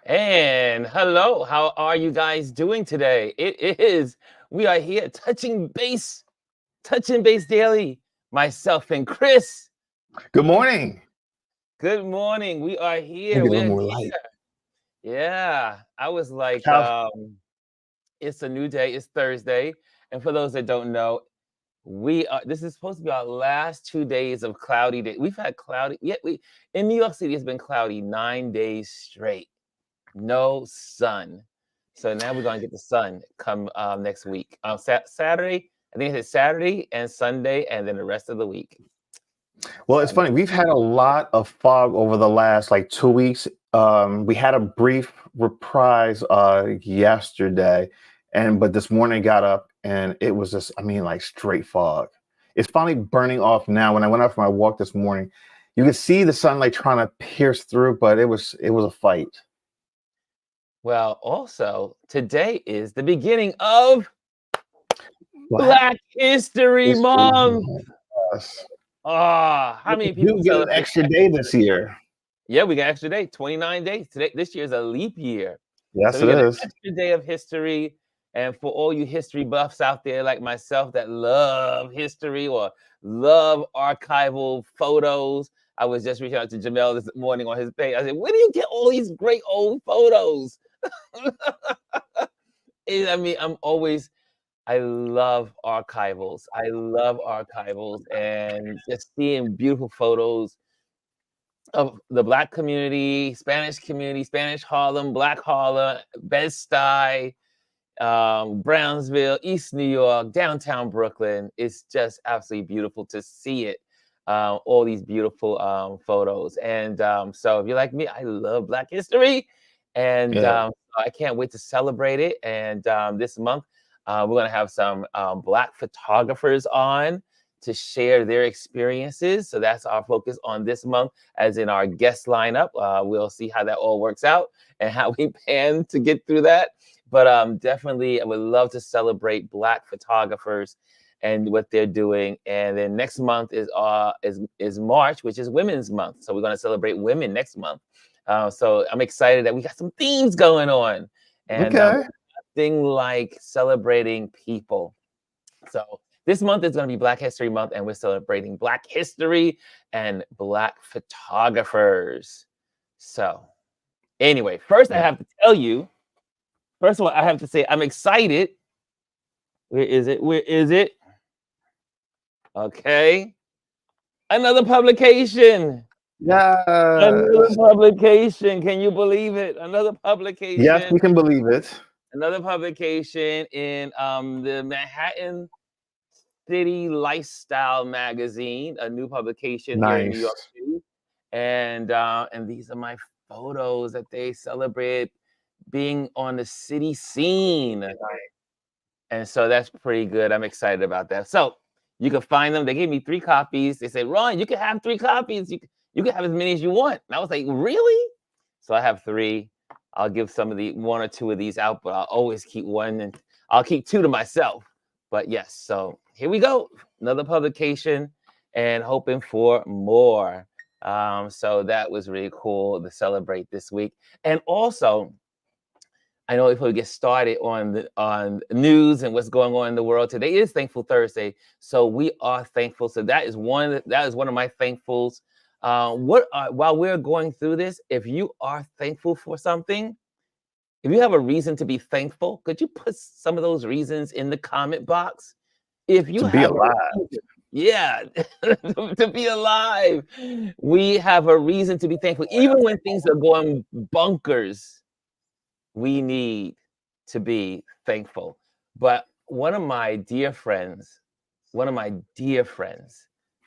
And hello, how are you guys doing today? We are here touching base daily. Myself and Chris. Good morning. Good morning. We are Let me here. get a little We're more light. yeah. I was like, How's it's a new day. It's Thursday, and for those that don't know, we are. This is supposed to be our last 2 days of cloudy day. We've had cloudy. Yeah, we in New York City. It's been cloudy 9 days straight. No sun. So now we're gonna get the sun come next week. Saturday, I think it's Saturday and Sunday, and then the rest of the week. well, it's Sunday. funny. We've had a lot of fog over the last 2 weeks. We had a brief reprise yesterday, but this morning I got up and it was just, straight fog. It's finally burning off now. When I went out for my walk this morning, you could see the sunlight trying to pierce through, but it was a fight. Well, also today is the beginning of Black Black History History Month. Month. Yes. Ah, how We many people do get an celebrate extra Black day History? this year. Yeah, we got extra day, 29 days. This year is a leap year. So Yes, we it get an is. extra day of history. And for all you history buffs out there like myself that love history or love archival photos, I was just reaching out to Jamel this morning on his page. I said, where do you get all these great old photos? I mean, I love archivals. I love archivals and just seeing beautiful photos of the Black community, Spanish Harlem, Black Harlem, Bed-Stuy, Brownsville, East New York, downtown Brooklyn. It's just absolutely beautiful to see it. All these beautiful photos. And so if you're like me, I love Black history. And Yeah. I can't wait to celebrate it. And this month, we're going to have some Black photographers on to share their experiences. So that's our focus on this month, as in our guest lineup. We'll see how that all works out and how we plan to get through that. But definitely, I would love to celebrate Black photographers and what they're doing. And then next month is March, which is Women's Month. So we're going to celebrate women next month. So I'm excited that we got some themes going on, and Okay. thing like celebrating people. So this month is going to be Black History Month, and we're celebrating Black history and Black photographers. So anyway, first I Yeah. have to tell you. First of all, I have to say I'm excited. Where is it? Where is it? Okay. Another publication. Another Yes. publication. Can you believe it? Another Yes, publication. we can believe it. Another publication in the Manhattan City Lifestyle magazine, a new publication here in New York Nice. City. And these are my photos that they celebrate being on the city scene. And so that's pretty good. I'm excited about that. So you can find them. They gave me 3 copies. They said, Ron, you can have 3 copies. You can have as many as you want. And I was like, really? So I have 3. I'll give some of the 1 or 2 of these out, but I'll always keep 1 and I'll keep 2 to myself. But yes, so here we go. Another publication and hoping for more. So that was really cool to celebrate this week. And also, I know before we get started on news and what's going on in the world, today is Thankful Thursday, so we are thankful. So that is one of my thankfuls. While we're going through this, if you are thankful for something, if you have a reason to be thankful, could you put some of those reasons in the comment box? If you To be have a alive. reason, yeah, to be alive, we have a reason to be thankful, even when things are going bunkers. We need to be thankful. But one of my dear friends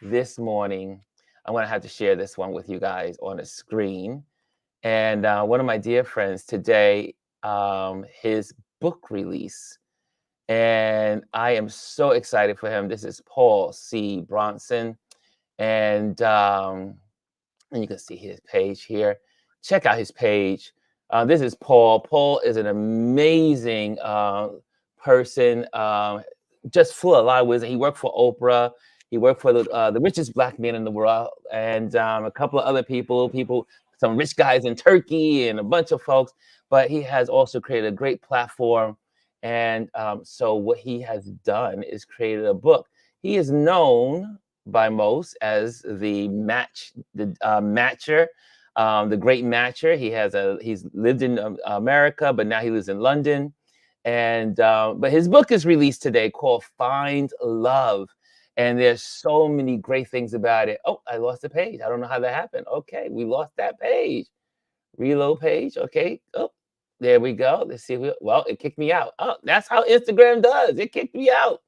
this morning, I'm going to have to share this one with you guys on a screen. And one of my dear friends today, his book release. And I am so excited for him. This is Paul C. Bronson. And and you can see his page here. Check out his page. This is Paul. Paul is an amazing person, just full of a lot of wisdom. He worked for Oprah. He worked for the richest Black man in the world, and a couple of other people, some rich guys in Turkey and a bunch of folks, but he has also created a great platform. And so what he has done is created a book. He is known by most as the matcher, the great matcher. He's lived in America, but now he lives in London. And but his book is released today called Find Love. And there's so many great things about it. Oh, I lost the page. I don't know how that happened. Okay, we lost that page. Reload page. Okay. Oh, there we go. Let's see. Well, it kicked me out. Oh, that's how Instagram does. It kicked me out.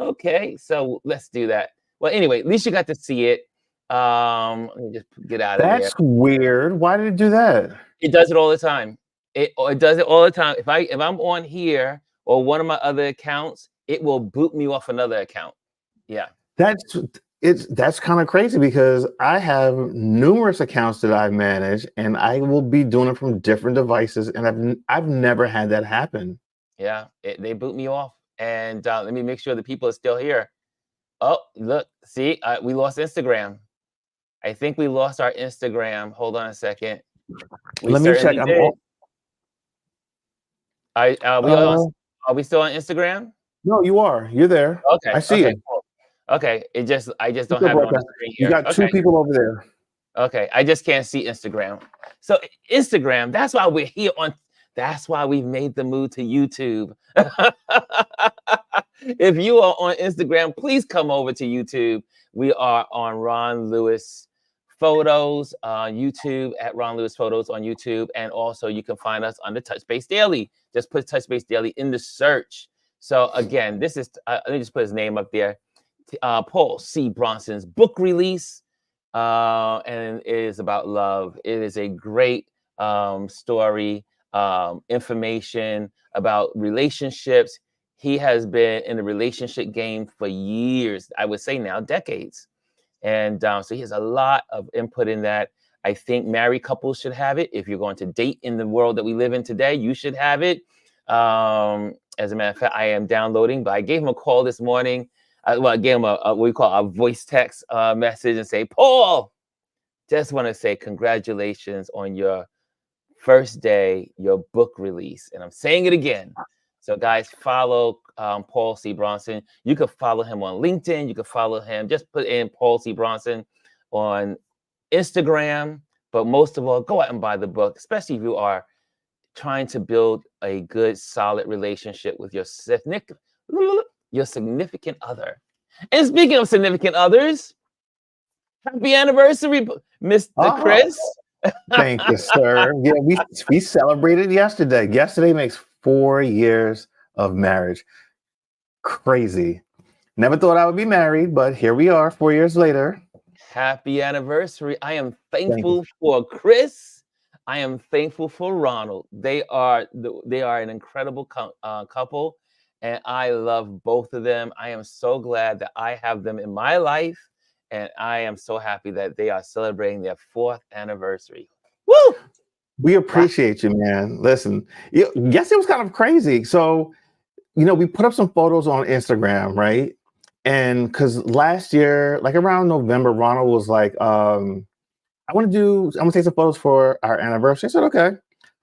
Okay, so let's do that. Well, anyway, at least you got to see it. Let me just get out of there. That's weird. Why did it do that? It does it all the time. It does it all the time. If I'm on here or one of my other accounts, it will boot me off another account. Yeah. That's kind of crazy because I have numerous accounts that I manage, and I will be doing it from different devices, and I've never had that happen. Yeah, they boot me off. And let me make sure the people are still here. Oh, look, see, we lost Instagram. I think we lost our Instagram. Hold on a second. We Let me check. certainly did. Uh, Are we still on Instagram? no, you are. You're there. Okay. I see Okay. it. Cool. Okay. I just It's don't your have it on the broadcast. screen You here. got two Okay. people over there. Okay. I just can't see Instagram. So Instagram. That's why we're here on. That's why we've made the move to YouTube. If you are on Instagram, please come over to YouTube. We are on Ron Lewis Photos on YouTube, at Ron Lewis Photos on YouTube. And also you can find us under Touch Base Daily. Just put Touch Base Daily in the search. So again, this is, let me just put his name up there. Paul C. Bronson's book release. And it is about love. It is a great story, information about relationships. He has been in the relationship game for years, I would say now decades. And so he has a lot of input in that. I think married couples should have it. If you're going to date in the world that we live in today, you should have it. As a matter of fact, I am downloading, but I gave him a call this morning. I gave him what we call a voice text message and say, Paul, just want to say congratulations on your first day, your book release. And I'm saying it again. So guys, follow Paul C. Bronson. You can follow him on LinkedIn. You can follow him. Just put in Paul C. Bronson on Instagram. But most of all, go out and buy the book, especially if you are trying to build a good, solid relationship with your significant other. And speaking of significant others, happy anniversary, Mr. Chris. Thank you, sir. Yeah, we celebrated yesterday. Yesterday makes 4 years of marriage. Crazy. Never thought I would be married, but here we are 4 years later. Happy anniversary. I am thankful for Chris. I am thankful for Ronald. They are an incredible couple, and I love both of them. I am so glad that I have them in my life, and I am so happy that they are celebrating their 4th anniversary. Woo! We appreciate you, man. Listen, yes, it was kind of crazy. So, we put up some photos on Instagram, right? And because last year, like around November, Ronald was like, I'm gonna take some photos for our anniversary. I said, okay.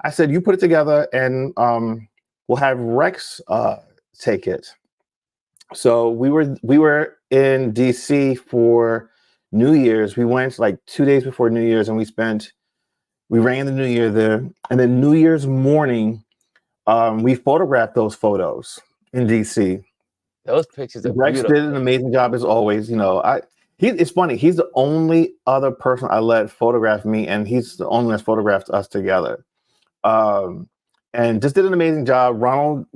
I said, you put it together and we'll have Rex take it. So we were in DC for New Year's. We went like 2 days before New Year's, and we rang the New Year there. And then New Year's morning, we photographed those photos in DC. Those pictures are Rex beautiful. did an amazing job as always. It's funny. He's the only other person I let photograph me, and he's the only one that's photographed us together. And just did an amazing job. Ronald,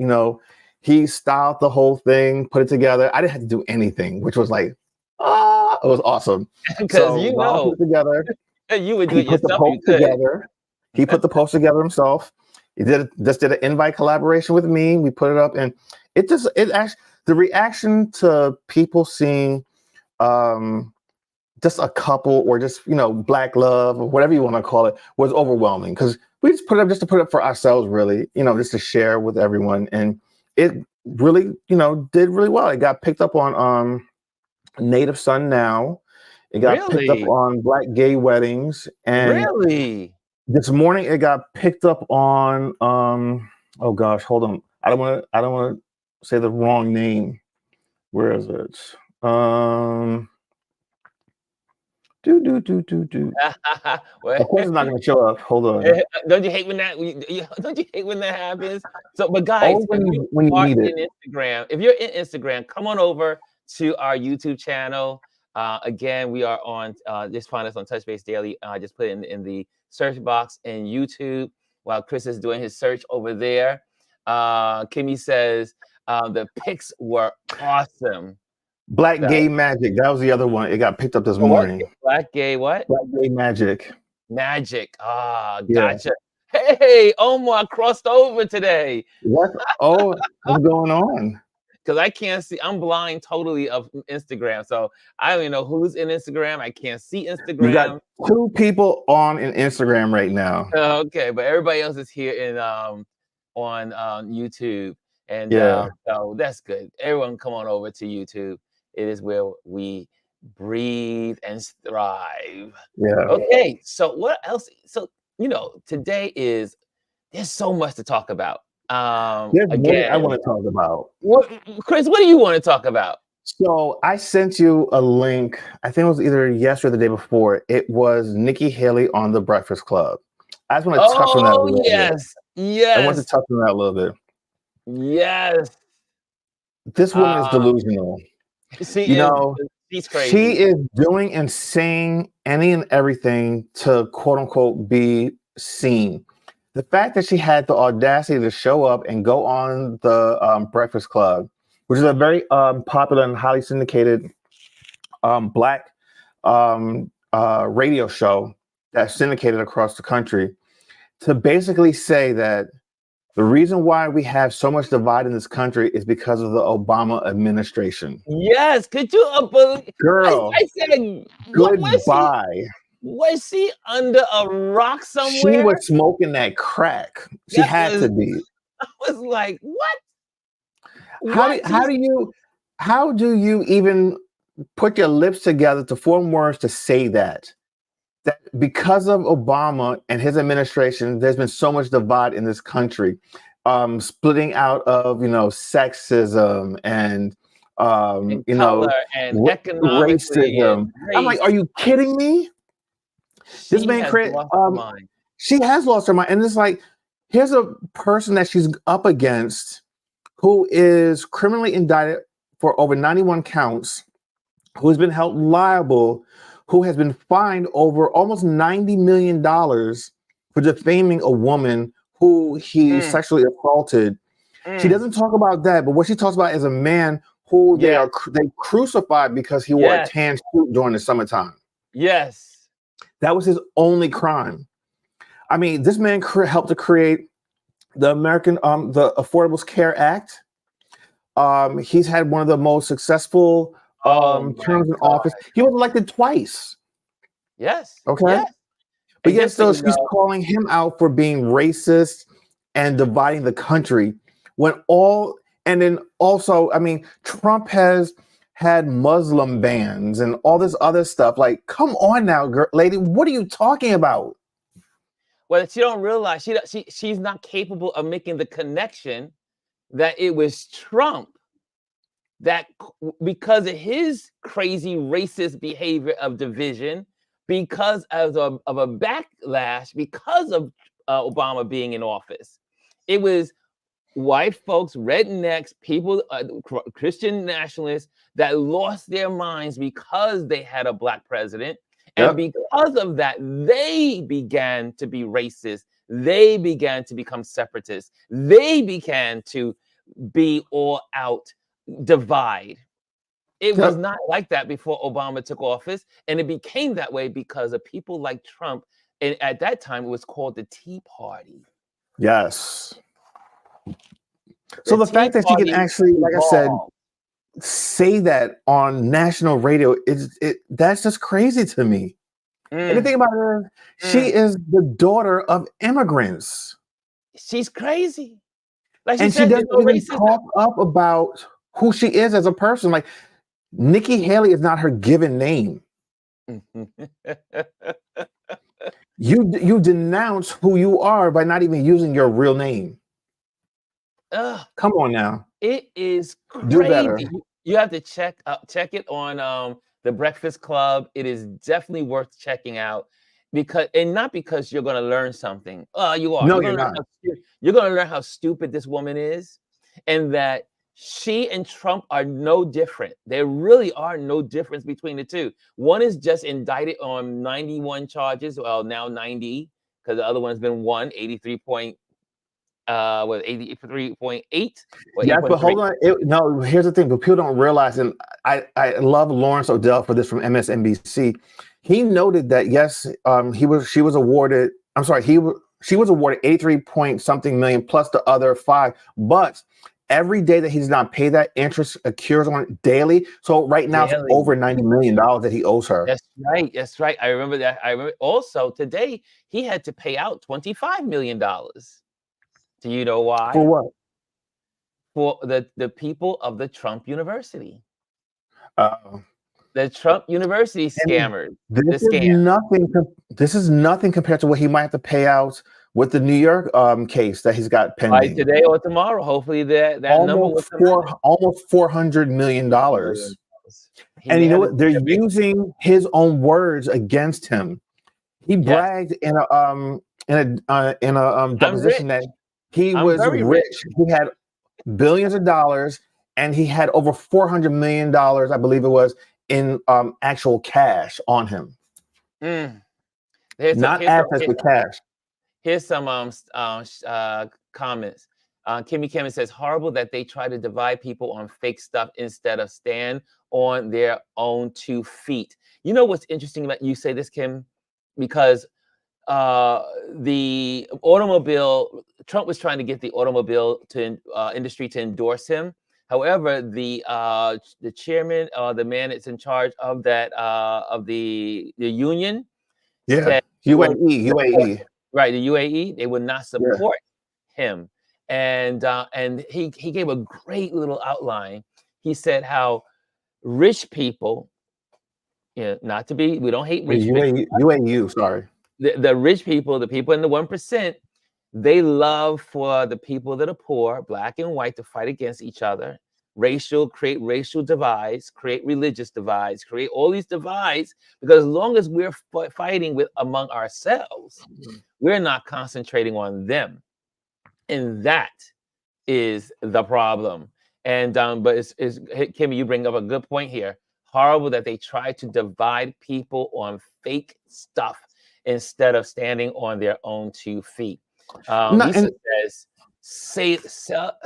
he styled the whole thing, put it together. I didn't have to do anything, which was like, it was awesome. Because Ronald put it together. You would do it He put the yourself. post together. He put the post together himself. He did an invite collaboration with me. We put it up, and it actually, the reaction to people seeing just a couple or just black love or whatever you want to call it was overwhelming, because we just put it up just to put it up for ourselves, really, just to share with everyone. And it really did really well. It got picked up on Native Son Now. It got picked up on Black Gay Weddings. And really, This morning it got picked up on oh gosh, hold on. I don't want to say the wrong name. Where is it? Um do. Well, Of course it's not gonna show up. Hold on. don't you hate when don't you hate when that happens? So, but guys, Always if you when you are need it. in Instagram, if you're in Instagram, come on over to our YouTube channel. Again, we are on. Just find us on Touch Base Daily. Just put it in the search box in YouTube while Chris is doing his search over there. Kimmy says the pics were awesome. Black So, Gay Magic. That was the other one. It got picked up this so what? morning. Black gay what? Black Gay Magic. Magic. Yeah. Gotcha. Hey, Omar crossed over today What? Oh, what's going on? because I can't see. I'm blind totally of Instagram, so I don't even know who's in Instagram. I can't see You got Instagram. two people on in Instagram right now. Okay, but everybody else is here in on YouTube, and Yeah. so that's good. Everyone, come on over to YouTube. It is where we breathe and thrive. Yeah. Okay, so what else? So today is there's so much to talk about. There's more I Again, want to talk about. what, Chris? What do you want to talk about? So I sent you a link. I think it was either yesterday or the day before. It was Nikki Haley on the Breakfast Club. I just want to touch on that a Oh little bit. yes, I want to yes, touch on that a little bit. yes. This woman is Uh, delusional. she You is. know, She's she crazy. is doing and saying any and everything to quote unquote be seen. The fact that she had the audacity to show up and go on the Breakfast Club, which is a very popular and highly syndicated black radio show that's syndicated across the country, to basically say that the reason why we have so much divide in this country is because of the Obama administration. Yes. Could you believe? Girl, I said, what goodbye. was she under a rock She somewhere? was smoking that crack. She That had was. to be. I was like, what? How What? do how do you how do you even put your lips together to form words to say that? That because of Obama and his administration, there's been so much divide in this country, splitting out of sexism and And color and economically and racism. I'm like, race. are you kidding me? This She man has created. lost her mind. She has lost her mind, and it's like, here's a person that she's up against who is criminally indicted for over 91 counts, who has been held liable, who has been fined over almost $90 million for defaming a woman who he Mm, sexually assaulted. She mm. doesn't talk about that, but what she talks about is a man who Yes, they crucified because he wore a yes, tan suit during the summertime. yes. That was his only crime. I mean, this man helped to create the the Affordable Care Act. He's had one of the most successful Oh my terms in God. office. He was elected twice. Yes, Okay, yes. but And yet just so still you she's know, calling him out for being racist and dividing the country. When all and then also, I mean, Trump has had Muslim bans and all this other stuff. Like, come on now, girl, lady, what are you talking about? well, she don't realize she's not capable of making the connection that it was Trump that because of his crazy racist behavior of division, because of a backlash, because of Obama being in office, it was white folks, rednecks, people, Christian nationalists that lost their minds because they had a black president. And Yep. because of that, they began to be racist. They began to become separatists. They began to be all out divide. It was Yep. not like that before Obama took office. And it became that way because of people like Trump. And at that time, it was called the Tea Party. Yes. So The the Tea fact that she can Party actually, like I said, evolved. say that on national radio, that's just crazy to me. And the Mm, thing about her, she mm. is the daughter of immigrants. She's crazy. Like she And she said, there's doesn't no even racism. talk up about who she is as a person. Like, Nikki Haley is not her given name. You denounce who you are by not even using your real name. Ugh, Come on now, it is do better. crazy. You have to check it on the Breakfast Club. It is definitely worth checking out because, and not because you're going to learn something. You are. No, You're you're going to learn not. you're going to learn how stupid this woman is, and that she and Trump are no different. There really are no difference between the two. One is just indicted on 91 charges, well now 90, because the other one's been 83 point was 83.8 or Yes, but hold 8.3. on. No, here's the thing, but people don't realize, and I love Lawrence Odell for this from MSNBC. He noted that yes, she was awarded. I'm sorry, she was awarded 83 point something million plus the other five, but every day that he does not pay that, interest accrues on it daily. So right now it's Daily. over $90 million that he owes her. That's right. That's right. I remember that. I remember also today he had to pay out $25 million. Do you know For why? what? For the people of the Trump University. Uh, The Trump University and scammers. this The is scam. nothing. This is nothing compared to what he might have to pay out with the New York case that he's got By pending. today or tomorrow, hopefully that number will come out. Almost $400 million. He And may you know have to what? They're take a big. using his own words against him. He Yes, bragged in a I'm rich. deposition that he I'm was very rich. rich. He had billions of dollars, and he had over $400 million, I believe it was, in actual cash on him, Mm. Here's some. not Here's some. assets, but cash. Here's some comments. Kimmy Kimmy says, horrible that they try to divide people on fake stuff instead of stand on their own 2 feet. You know what's interesting about you say this, Kim? Because uh, the automobile, Trump was trying to get the automobile to industry to endorse him. However, the chairman, the man that's in charge of that of the union, Yeah, said they will UAE, support UAE. him. Right, the UAE, they would not Yeah, support him. And he gave a great little outline. He said how rich people, not to be, we don't hate rich UAE, UAU. Sorry. the rich people, the people in the 1%, they love for the people that are poor, black and white, to fight against each other, create racial divides, create religious divides, create all these divides, because as long as we're fighting with among ourselves, we're not concentrating on them. And that is the problem. And but Kimmy, you bring up a good point here. Horrible that they try to divide people on fake stuff instead of standing on their own 2 feet. No, Lisa and says, say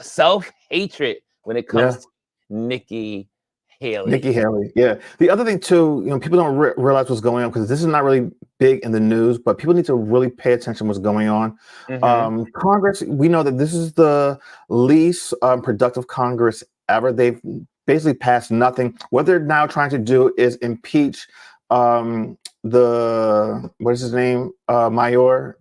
self-hatred when it yeah. comes to Nikki Nikki Haley. Haley, yeah. The other thing too, people don't realize what's going on because this is not really big in the news, but people need to really pay attention to what's going on. Hmm. Congress, we know that this is the least productive Congress ever. They've basically passed nothing. What they're now trying to do is impeach the what is his name, Mayor.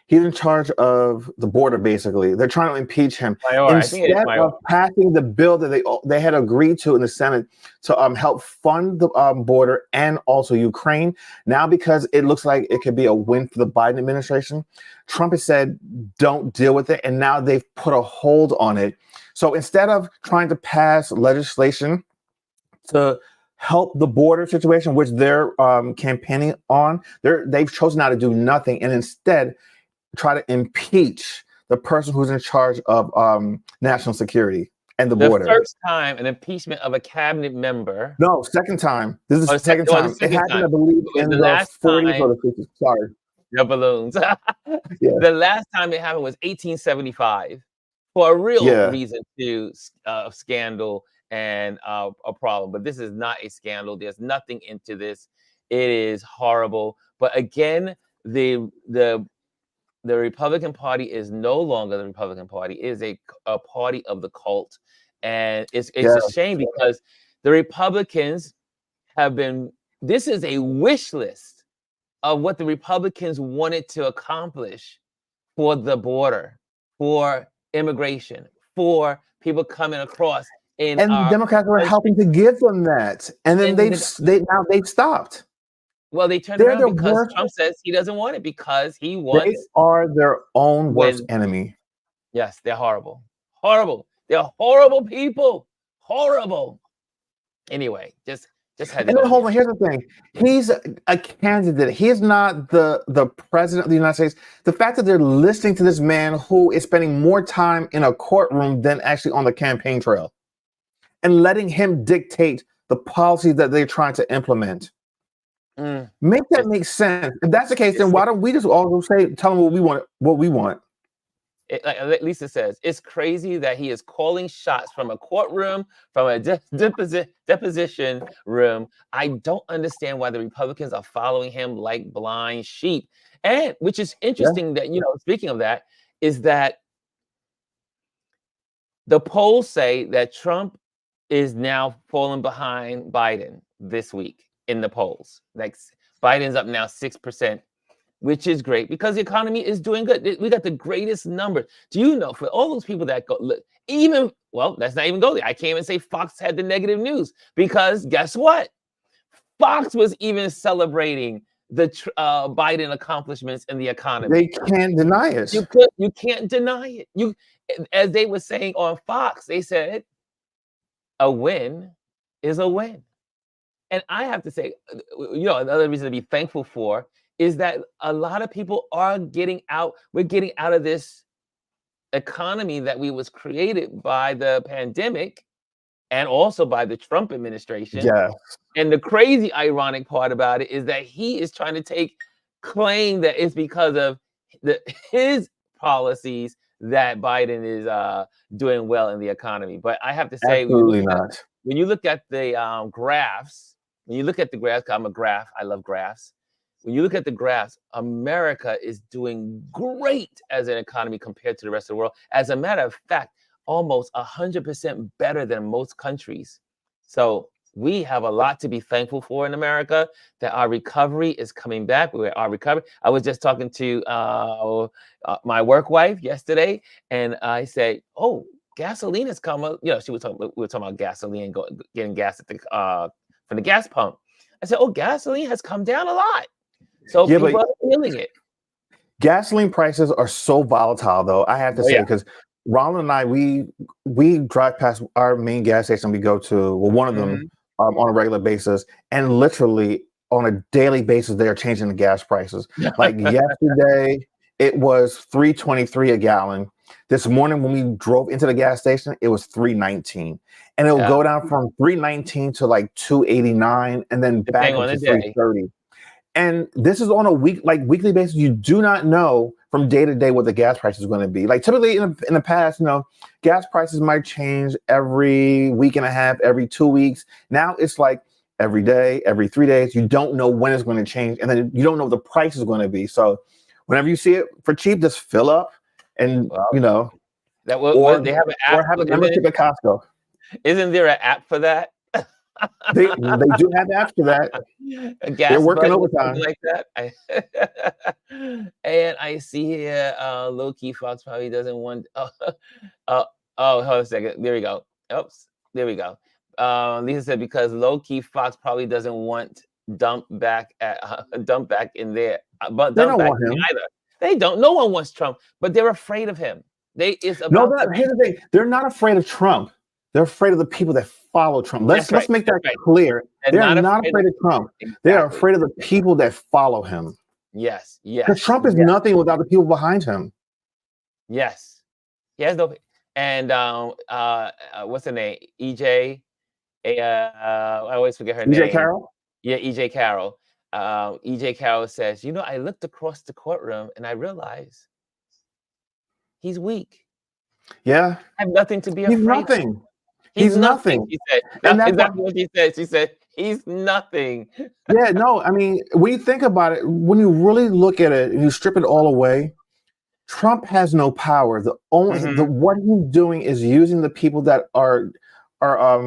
He's in charge of the border, basically. They're trying to impeach him Mayor, I think it is instead Mayor. of passing the bill that they had agreed to in the Senate to help fund the border and also Ukraine. Now, because it looks like it could be a win for the Biden administration, Trump has said, don't deal with it. And now they've put a hold on it. So instead of trying to pass legislation to help the border situation, which they're campaigning on, they've chosen now to do nothing and instead try to impeach the person who's in charge of national security and the The border. first time an impeachment of a cabinet member. No, second time. This is the second The time. It second happened, time. I believe, It was in the the last 40s or time. the 50s. Sorry. The balloons. Yeah. The last time it happened was 1875 for a real Yeah. reason to scandal and a problem. But this is not a scandal. There's nothing into this. It is horrible. But again, the the Republican Party is no longer the Republican Party. It is a party of the cult, and it's Yeah. a shame because the Republicans have been. This is a wish list of what the Republicans wanted to accomplish for the border, for immigration, for people coming across in And the our Democrats were country. helping to give them that. And then And they've stopped. Well, they turned They're around their because worst. Trump says he doesn't want it because he They wants are their own worst when enemy. yes, they're horrible. Horrible. They're horrible people. Horrible. Anyway, just had to And then go hold there. on, here's the thing. He's a candidate. He is not the president of the United States. The fact that they're listening to this man who is spending more time in a courtroom than actually on the campaign trail and letting him dictate the policies that they're trying to implement. Mm, Make that it's make sense. If that's the case, then it's why don't we just all go say, tell them what we want, what we want? like Lisa says, it's crazy that he is calling shots from a courtroom, from a deposition room. I don't understand why the Republicans are following him like blind sheep. And which is Yeah. interesting that, speaking of that, is that the polls say that Trump is now falling behind Biden this week in the polls. Like Biden's up now 6%, which is great because the economy is doing good. We got the greatest numbers. Do you know for all those people that go, look, even, well, let's not even go there. I can't even say Fox had the negative news because guess what? Fox was even celebrating the Biden accomplishments in the economy. They can't deny it. You can't deny it. As they were saying on Fox, they said a win is a win. And I have to say, another reason to be thankful for is that a lot of people are getting out. We're getting out of this economy that was created by the pandemic and also by the Trump administration. Yeah. And the crazy ironic part about it is that he is trying to claim that it's because of his policies that Biden is doing well in the economy. But I have to say, Absolutely not. when you look at the graphs, when you look at the graphs, 'cause I'm a graph, I love graphs. When you look at the graphs, America is doing great as an economy compared to the rest of the world. As a matter of fact, almost 100% better than most countries. So we have a lot to be thankful for in America, that our recovery is coming back. Our recovery. I was just talking to my work wife yesterday, and I said, "Oh, gasoline has come up." We were talking about gasoline, getting gas at from the gas pump. I said, "Oh, gasoline has come down a lot." So Yeah, but people are feeling it. gasoline prices are so volatile, though. I have to Oh say, yeah. because Ronald and I, we drive past our main gas station. We go to one of them Mhm. on a regular basis, and literally on a daily basis, they are changing the gas prices. Like yesterday, it was $3.23 a gallon. This morning, when we drove into the gas station, it was $3.19, and it'll Yeah. go down from $3.19 to like $2.89, and then back Depending up on to the day. $3.30. And this is on a weekly basis. You do not know from day to day what the gas price is going to be. Like typically in the past, gas prices might change every week and a half, every 2 weeks. Now it's like every day, every 3 days. You don't know when it's going to change, and then you don't know what the price is going to be. So whenever you see it for cheap, just fill up, and Well, or they have an or app. have a membership at Costco. Isn't there an app for that? They do have apps for that. A They're gas working buddy or something overtime. like that. And I see here, low key Fox probably doesn't want. Uh, hold on a second. There we go. Oops, there we go. Lisa said because low key Fox probably doesn't want dump back in there, but They dump don't back want in him. either. They don't. No one wants Trump, but they're afraid of him. It's No, about the here's the thing. They're not afraid of Trump. They're afraid of the people that follow Trump. That's Let's right. make That's that right. clear. They're They are not not afraid of afraid of Trump. They are exactly. afraid of the people that follow him. Yes, Because yes, Trump is yes, nothing without the people behind him. yes. He has no. And what's her name? EJ. I always forget her EJ name. Carroll? Yeah, EJ Carroll. EJ Carroll says, I looked across the courtroom and I realized he's weak. Yeah. I have nothing to be He's afraid of. nothing. He's He's nothing, nothing. she said. And That's that's why, exactly what she said. She said, he's nothing. yeah, no, I mean, when you think about it, when you really look at it and you strip it all away, Trump has no power. Mhm. What he's doing is using the people that are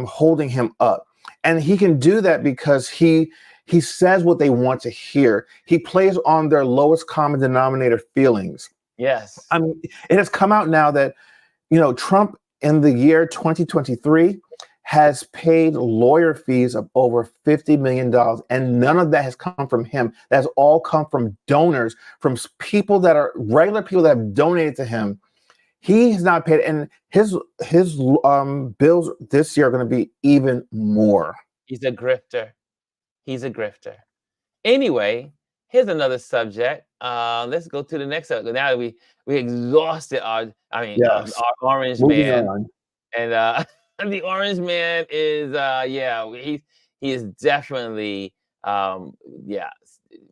holding him up, and he can do that because he says what they want to hear. He plays on their lowest common denominator feelings. Yes. I mean, it has come out now that Trump in the year 2023 has paid lawyer fees of over $50 million, and none of that has come from him. That's all come from donors, from people that are regular people that have donated to him. He has not paid, and his bills this year are going to be even more. He's a grifter. He's a grifter. Anyway, here's another subject. Let's go to the next subject. Now that we exhausted our Yes. orange Moving man, on. and the orange man is he is definitely yeah,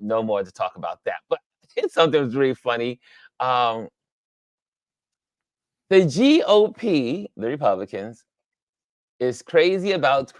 no more to talk about that. But it's something that's really funny. Um, the GOP, the Republicans, is crazy about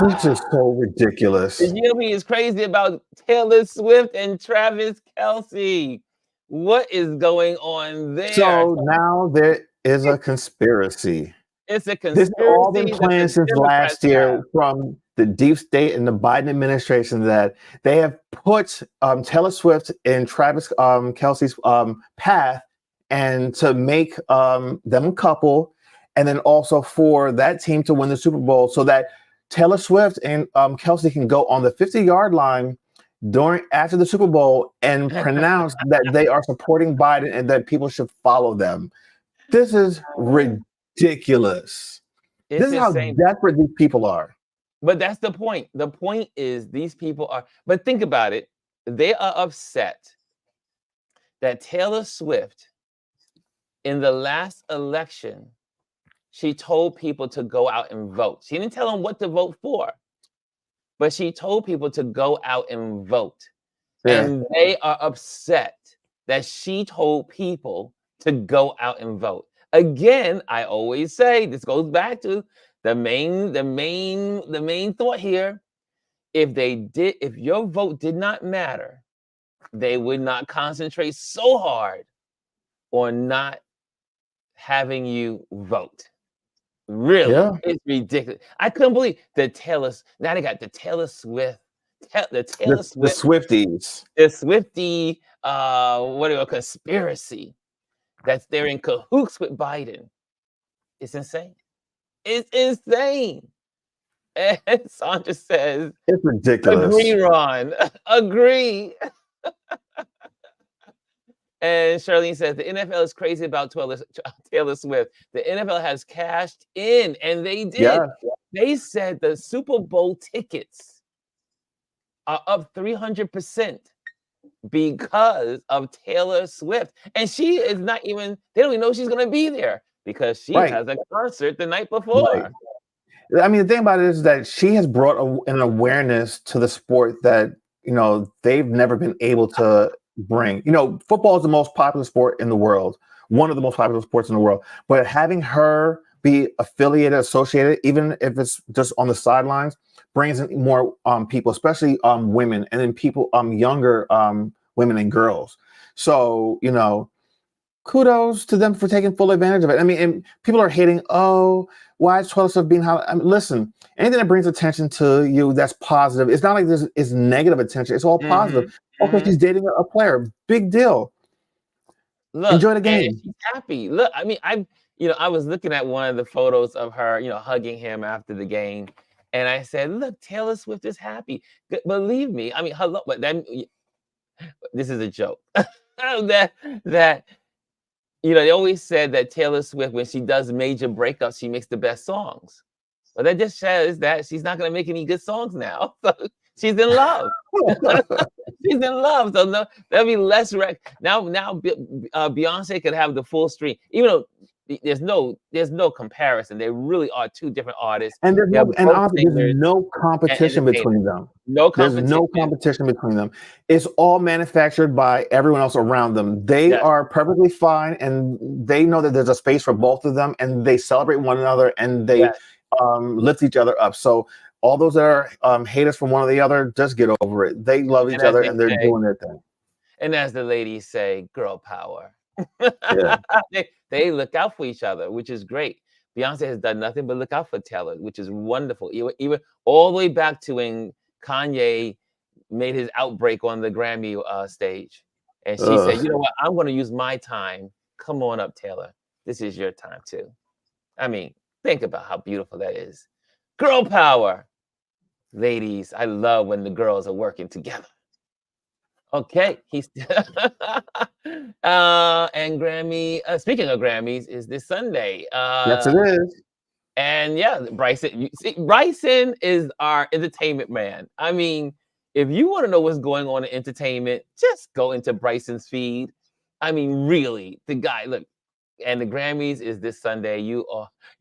This is so ridiculous. the GOP is crazy about Taylor Swift and Travis Kelce. What is going on there? So now there is a conspiracy. It's a This has all been conspiracy that planned the since Democrats last year have. from the deep state and the Biden administration, that they have put Taylor Swift in Travis Kelsey's path, and to make them a couple, and then also for that team to win the Super Bowl, so that Taylor Swift and Kelsey can go on the 50-yard line after the Super Bowl and pronounce that they are supporting Biden and that people should follow them. This is ridiculous. This It's is how insane. desperate these people are. But that's the point. The point is these people are, but think about it. They are upset that Taylor Swift, in the last election, she told people to go out and vote. She didn't tell them what to vote for, but she told people to go out and vote. Yeah. And they are upset that she told people to go out and vote. Again, I always say this goes back to the main thought here. If your vote did not matter, they would not concentrate so hard on not having you vote. Really, Yeah. it's ridiculous. I couldn't believe the Taylor. Now they got the Taylor Swift, the Taylor The Swift, Swifties. the Swifty, what do you call conspiracy? That's they're in cahoots with Biden. It's insane. It's insane. And Sandra says, It's "Agree, ridiculous. Ron. Agree." And Charlene says the NFL is crazy about Taylor Swift. The NFL has cashed in, and they did. Yeah. They said the Super Bowl tickets are up 300% because of Taylor Swift. And she is not even, they don't even know she's going to be there because she Right. has a concert the night Right. before. I mean, the thing about it is that she has brought an awareness to the sport that, they've never been able to bring. Football is the most popular sport in the world, one of the most popular sports in the world. But having her be affiliated, associated, even if it's just on the sidelines, brings in more people, especially women, and then people, younger women and girls. So, kudos to them for taking full advantage of it. I mean, and people are hating, oh, why is Taylor Swift being hot? I mean, listen, anything that brings attention to you that's positive, it's not like this is negative attention. It's all positive. Okay, she's dating a player. Big deal. Look, Enjoy the and game. she's happy. Look, I mean, I was looking at one of the photos of her, hugging him after the game, and I said, "Look, Taylor Swift is happy." Believe me, I mean, hello, but then this is a joke. that they always said that Taylor Swift, when she does major breakups, she makes the best songs. But that just says that she's not going to make any good songs now. So she's in love. She's in love. So no, there'll be less now. Beyonce could have the full stream, even though there's no comparison. They really are two different artists. And They're both honestly, there's singers no and competition entertainers. between them. No There's no competition. competition between them. It's all manufactured by everyone else around them. They Yes, are perfectly fine, and they know that there's a space for both of them, and they celebrate one another, and they yes. lift each other up. So all those that are haters from one or the other, just get over it. They love each And as other, they and they're say, doing their thing. and as the ladies say, girl power. Yeah. They look out for each other, which is great. Beyonce has done nothing but look out for Taylor, which is wonderful. Even all the way back to when Kanye made his outbreak on the Grammy stage. And she said, you Ugh. know what? I'm going to use my time. Come on up, Taylor. This is your time too. I mean, Think about how beautiful that is. Girl power. Ladies, I love when the girls are working together. Okay, he's and Grammy. Speaking of Grammys, is this Sunday. Yes, it is. And yeah, Bryson. You see, Bryson is our entertainment man. I mean, if you want to know what's going on in entertainment, just go into Bryson's feed. I mean, really, the guy. Look, and the Grammys is this Sunday. You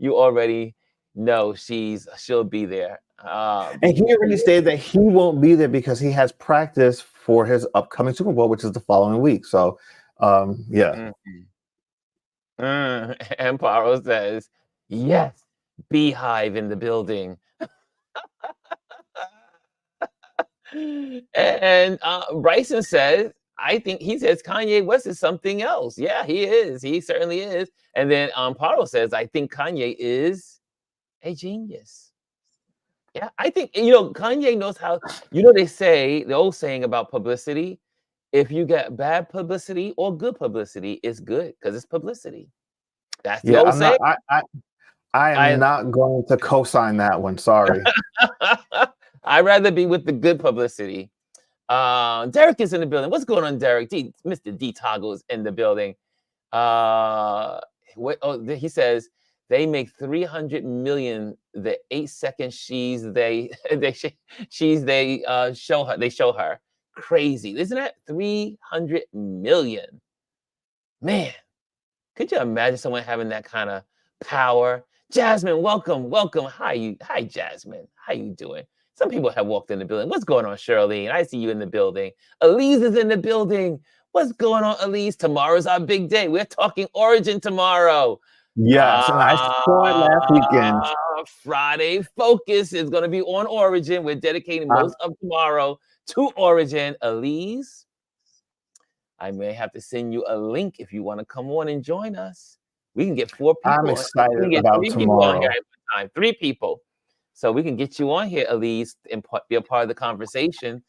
already know she'll be there. And he already stated that he won't be there because he has practice for his upcoming Super Bowl, which is the following week. So, yeah. And Paro says, yes, beehive in the building. And Bryson says, I think he says Kanye West is something else. Yeah, he is. He certainly is. And then Paro says, I think Kanye is a genius. Yeah, I think, Kanye knows how, they say, the old saying about publicity, if you get bad publicity or good publicity, it's good because it's publicity. That's the Yeah, old I'm not. saying. I am I not going to co-sign that one. Sorry. I'd rather be with the good publicity. Derek is in the building. What's going on, Derek? Mr. D Toggle is in the building. He says they make 300 million the 8-second show her. Crazy, isn't that 300 million? Man, could you imagine someone having that kind of power? Jasmine, welcome. Hi, Jasmine. How you doing? Some people have walked in the building. What's going on, Shirley? I see you in the building. Elise is in the building. What's going on, Elise? Tomorrow's our big day. We're talking Origin tomorrow. Yes, and I saw it last weekend. Friday Focus is going to be on Origin. We're dedicating most of tomorrow to Origin. Elise, I may have to send you a link if you want to come on and join us. We can get 4 people. I'm excited about three people on tomorrow. here at one time. 3 people. So we can get you on here, Elise, and be a part of the conversation.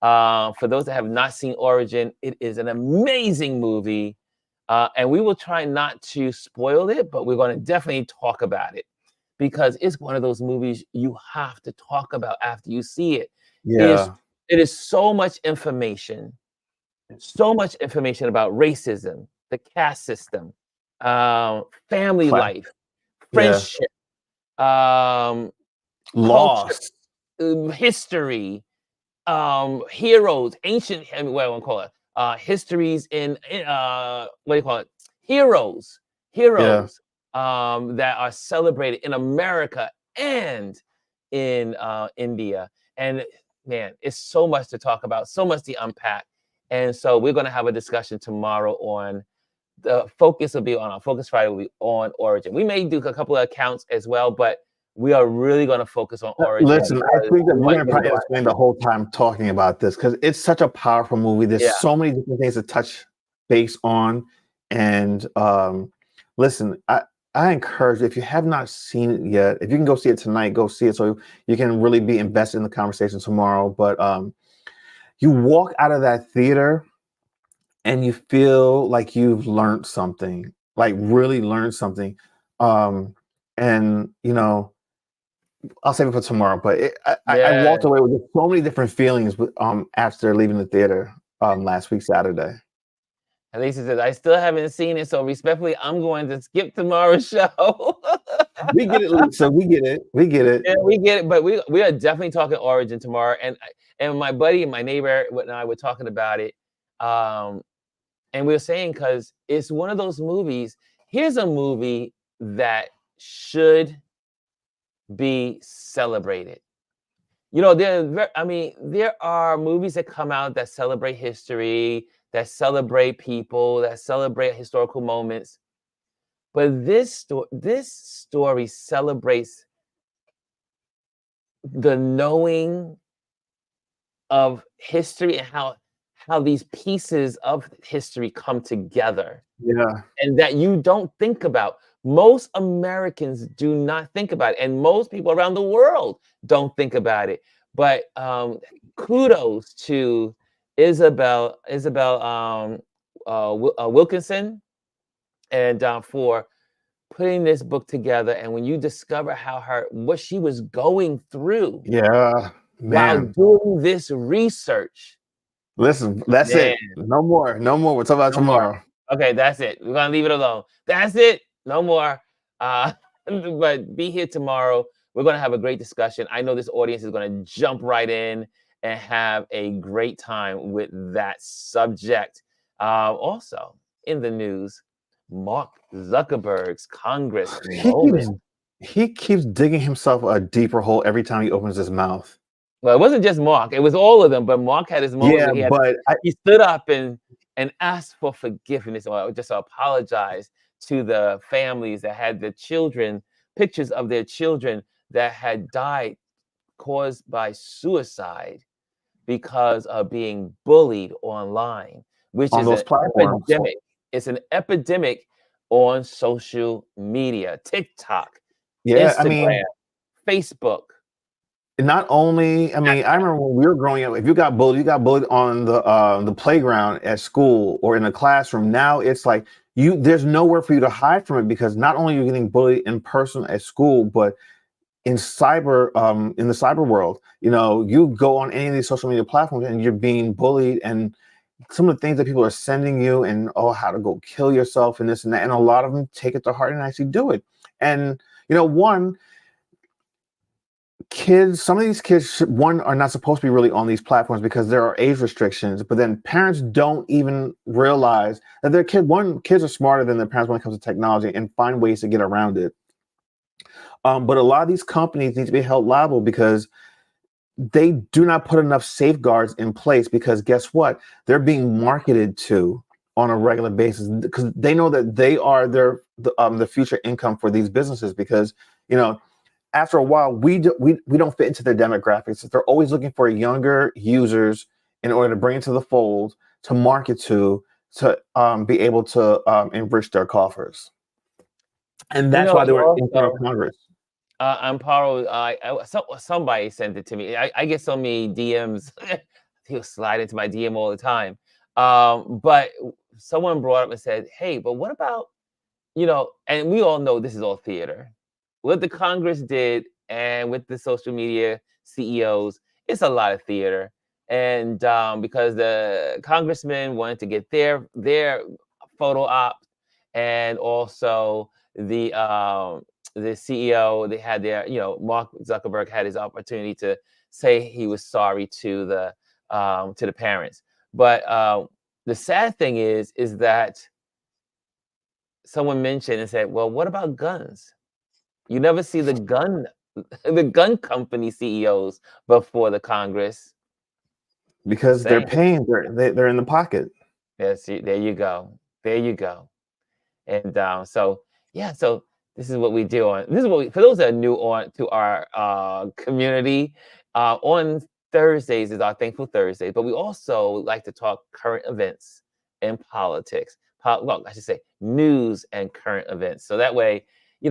For those that have not seen Origin, it is an amazing movie. And we will try not to spoil it, but we're going to definitely talk about it because it's one of those movies you have to talk about after you see it. Yeah. It is so much information. So much information about racism, the caste system, family life, friendship, culture, lost, history, heroes, ancient, what do I want to call it? Histories in, what do you call it? Heroes that are celebrated in America and in India. And man, it's so much to talk about, so much to unpack. And so we're going to have a discussion tomorrow on the focus will be on our Focus Friday will be on Origin. We may do a couple of accounts as well, but we are really going to focus on Origin. Listen, I think that we're going to probably spend the whole time talking about this because it's such a powerful movie. There's so many different things to touch base on. And listen, I encourage you, if you have not seen it yet, if you can go see it tonight, go see it so you can really be invested in the conversation tomorrow. But you walk out of that theater and you feel like you've learned something, like really learned something. And, I'll save it for tomorrow, but I walked away with so many different feelings after leaving the theater last week, Saturday. Lisa says, I still haven't seen it, so respectfully, I'm going to skip tomorrow's show. We get it, Lisa. We get it. Yeah, we get it. But we are definitely talking Origin tomorrow. And my buddy and my neighbor and I were talking about it. And we were saying, because it's one of those movies. Here's a movie that should be celebrated. There are movies that come out that celebrate history, that celebrate people, that celebrate historical moments. But this story celebrates the knowing of history and how these pieces of history come together. Yeah. And that you don't think about. Most Americans do not think about it. And most people around the world don't think about it. But kudos to Isabel Wilkinson and for putting this book together, and when you discover what she was going through Yeah, while man. doing this research, Listen, that's man, it. No more. No more. We'll talk about no more. tomorrow. Okay, that's it. We're gonna leave it alone. That's it. No more. Uh, but be here tomorrow. We're gonna have a great discussion. I know this audience is gonna jump right in and have a great time with that subject. Also, in the news, Mark Zuckerberg's Congress He keeps moment. he keeps digging himself a deeper hole every time he opens his mouth. Well, it wasn't just Mark; it was all of them. But Mark had his moment Yeah, where but he stood up and asked for forgiveness or just apologized to the families that had the children, pictures of their children that had died caused by suicide because of being bullied online, which on is those an platforms. epidemic. It's an epidemic on social media, TikTok, Yeah, I Instagram, mean, Facebook. not only, I mean, I remember when we were growing up, if you got bullied on the playground at school or in the classroom. Now it's like there's nowhere for you to hide from it because not only are you getting bullied in person at school, but in the cyber world, you go on any of these social media platforms and you're being bullied, and some of the things that people are sending you, and how to go kill yourself and this and that, and a lot of them take it to heart and actually do it. And one, some of these kids are not supposed to be really on these platforms because there are age restrictions, but then parents don't even realize that kids are smarter than their parents when it comes to technology and find ways to get around it. But a lot of these companies need to be held liable because they do not put enough safeguards in place, because guess what? They're being marketed to on a regular basis because they know that they are the future income for these businesses, because after a while we don't fit into their demographics. They're always looking for younger users in order to bring into the fold, to market to be able to enrich their coffers. And that's why they were in front of Also, Congress. Amparo, somebody sent it to me. I get so many DMs. He'll slide into my DM all the time. But someone brought up and said, "Hey, but what about And we all know this is all theater. What the Congress did, and with the social media CEOs, it's a lot of theater. And because the congressmen wanted to get their photo op, and also the CEO, they had Mark Zuckerberg had his opportunity to say he was sorry to the parents. But the sad thing is that someone mentioned and said, "Well, what about guns? You never see the gun company CEOs before the Congress." Just Because they're saying. paying, they're in the pocket. Yes, there you go. There you go. And so yeah, so this is what we do on this is what we, for those that are new on to our community. On Thursdays is our Thankful Thursday, but we also like to talk current events and politics. Well, I should say news and current events. So that way, it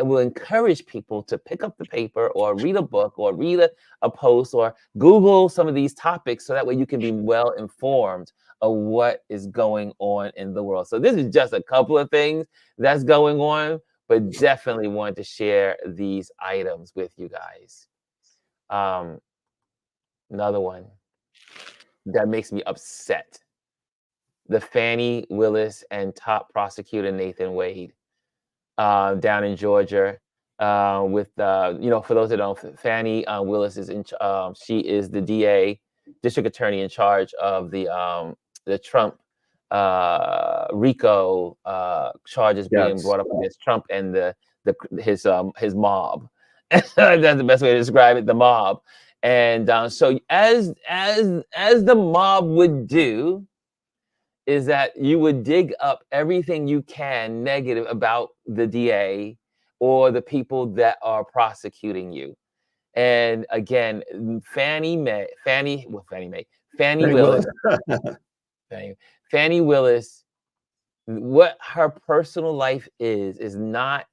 will encourage people to pick up the paper or read a book or read a post or Google some of these topics, so that way you can be well informed of what is going on in the world. So this is just a couple of things that's going on, but definitely wanted to share these items with you guys. Um, Another one that makes me upset: the Fannie Willis and top prosecutor Nathan Wade down in Georgia. For those that don't, Fannie Willis is she is the DA, district attorney in charge of the Trump RICO charges being Yes. brought up against Trump and his mob. That's the best way to describe it, the mob. And so as the mob would do, is that you would dig up everything you can negative about the DA or the people that are prosecuting you. And again, Fannie Fannie Willis. Willis, Fannie, Fannie Willis, what her personal life is not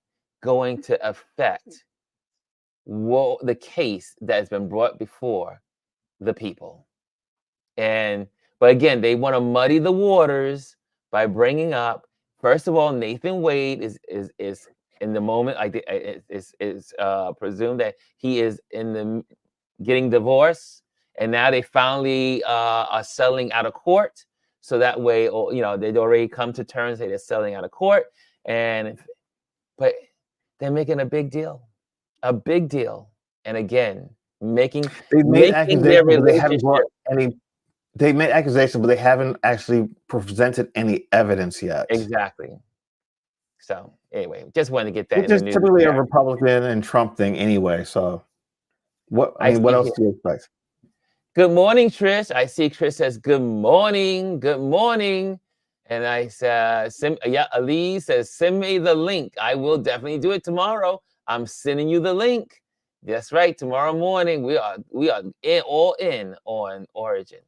going to affect the case that has been brought before the people. But again, they want to muddy the waters by bringing up First of all, Nathan Wade is in the moment. Is presumed that he is in the getting divorced, and now they finally are settling out of court. So that way, or they'd already come to terms that they're settling out of court, but they're making a big deal, and again, making They made making their accusations, but they haven't brought relationship any. They made accusations, but they haven't actually presented any evidence yet. exactly. So anyway, just wanted to get that Which in the is news typically a there. Republican and Trump thing anyway. So I what see else here. do you expect? Good morning, Trish. I see Trish says good morning, good morning. And I said, Ali says, send me the link. I will definitely do it tomorrow. I'm sending you the link. That's right. Tomorrow morning, we are all in on Origin.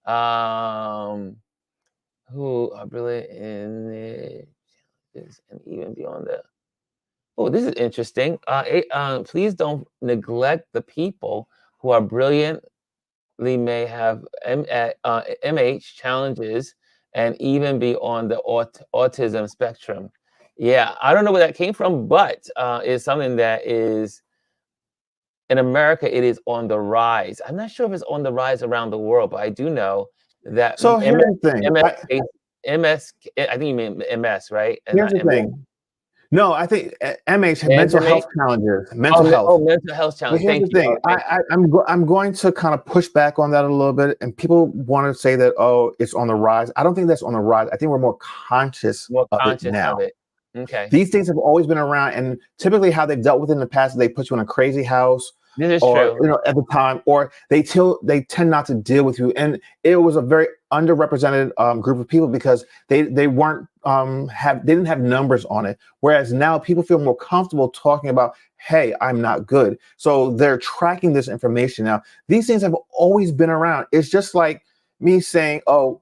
Who are brilliant in it and even beyond that. Oh, this is interesting. Please don't neglect the people who are brilliant may have MH challenges and even be on the autism spectrum. Yeah, I don't know where that came from, but it's something that is in America. It is on the rise. I'm not sure if it's on the rise around the world, but I do know that So here's the thing. I think you mean MS, right? And Here's not the MS. thing. No, I think MH had mental MH? health challenges. Mental Oh, health. mental health But challenge. here's the Thank you. thing. Oh, thank you. I'm going to kind of push back on that a little bit. And people want to say that, oh, it's on the rise. I don't think that's on the rise. I think we're more conscious More of it conscious of now. it. Okay. These things have always been around, and typically how they've dealt with it in the past, they put you in a crazy house, This is or true. at the time, or they tend not to deal with you. And it was a very underrepresented group of people because they weren't they didn't have numbers on it. Whereas now people feel more comfortable talking about, hey, I'm not good. So they're tracking this information now. These things have always been around. It's just like me saying, oh,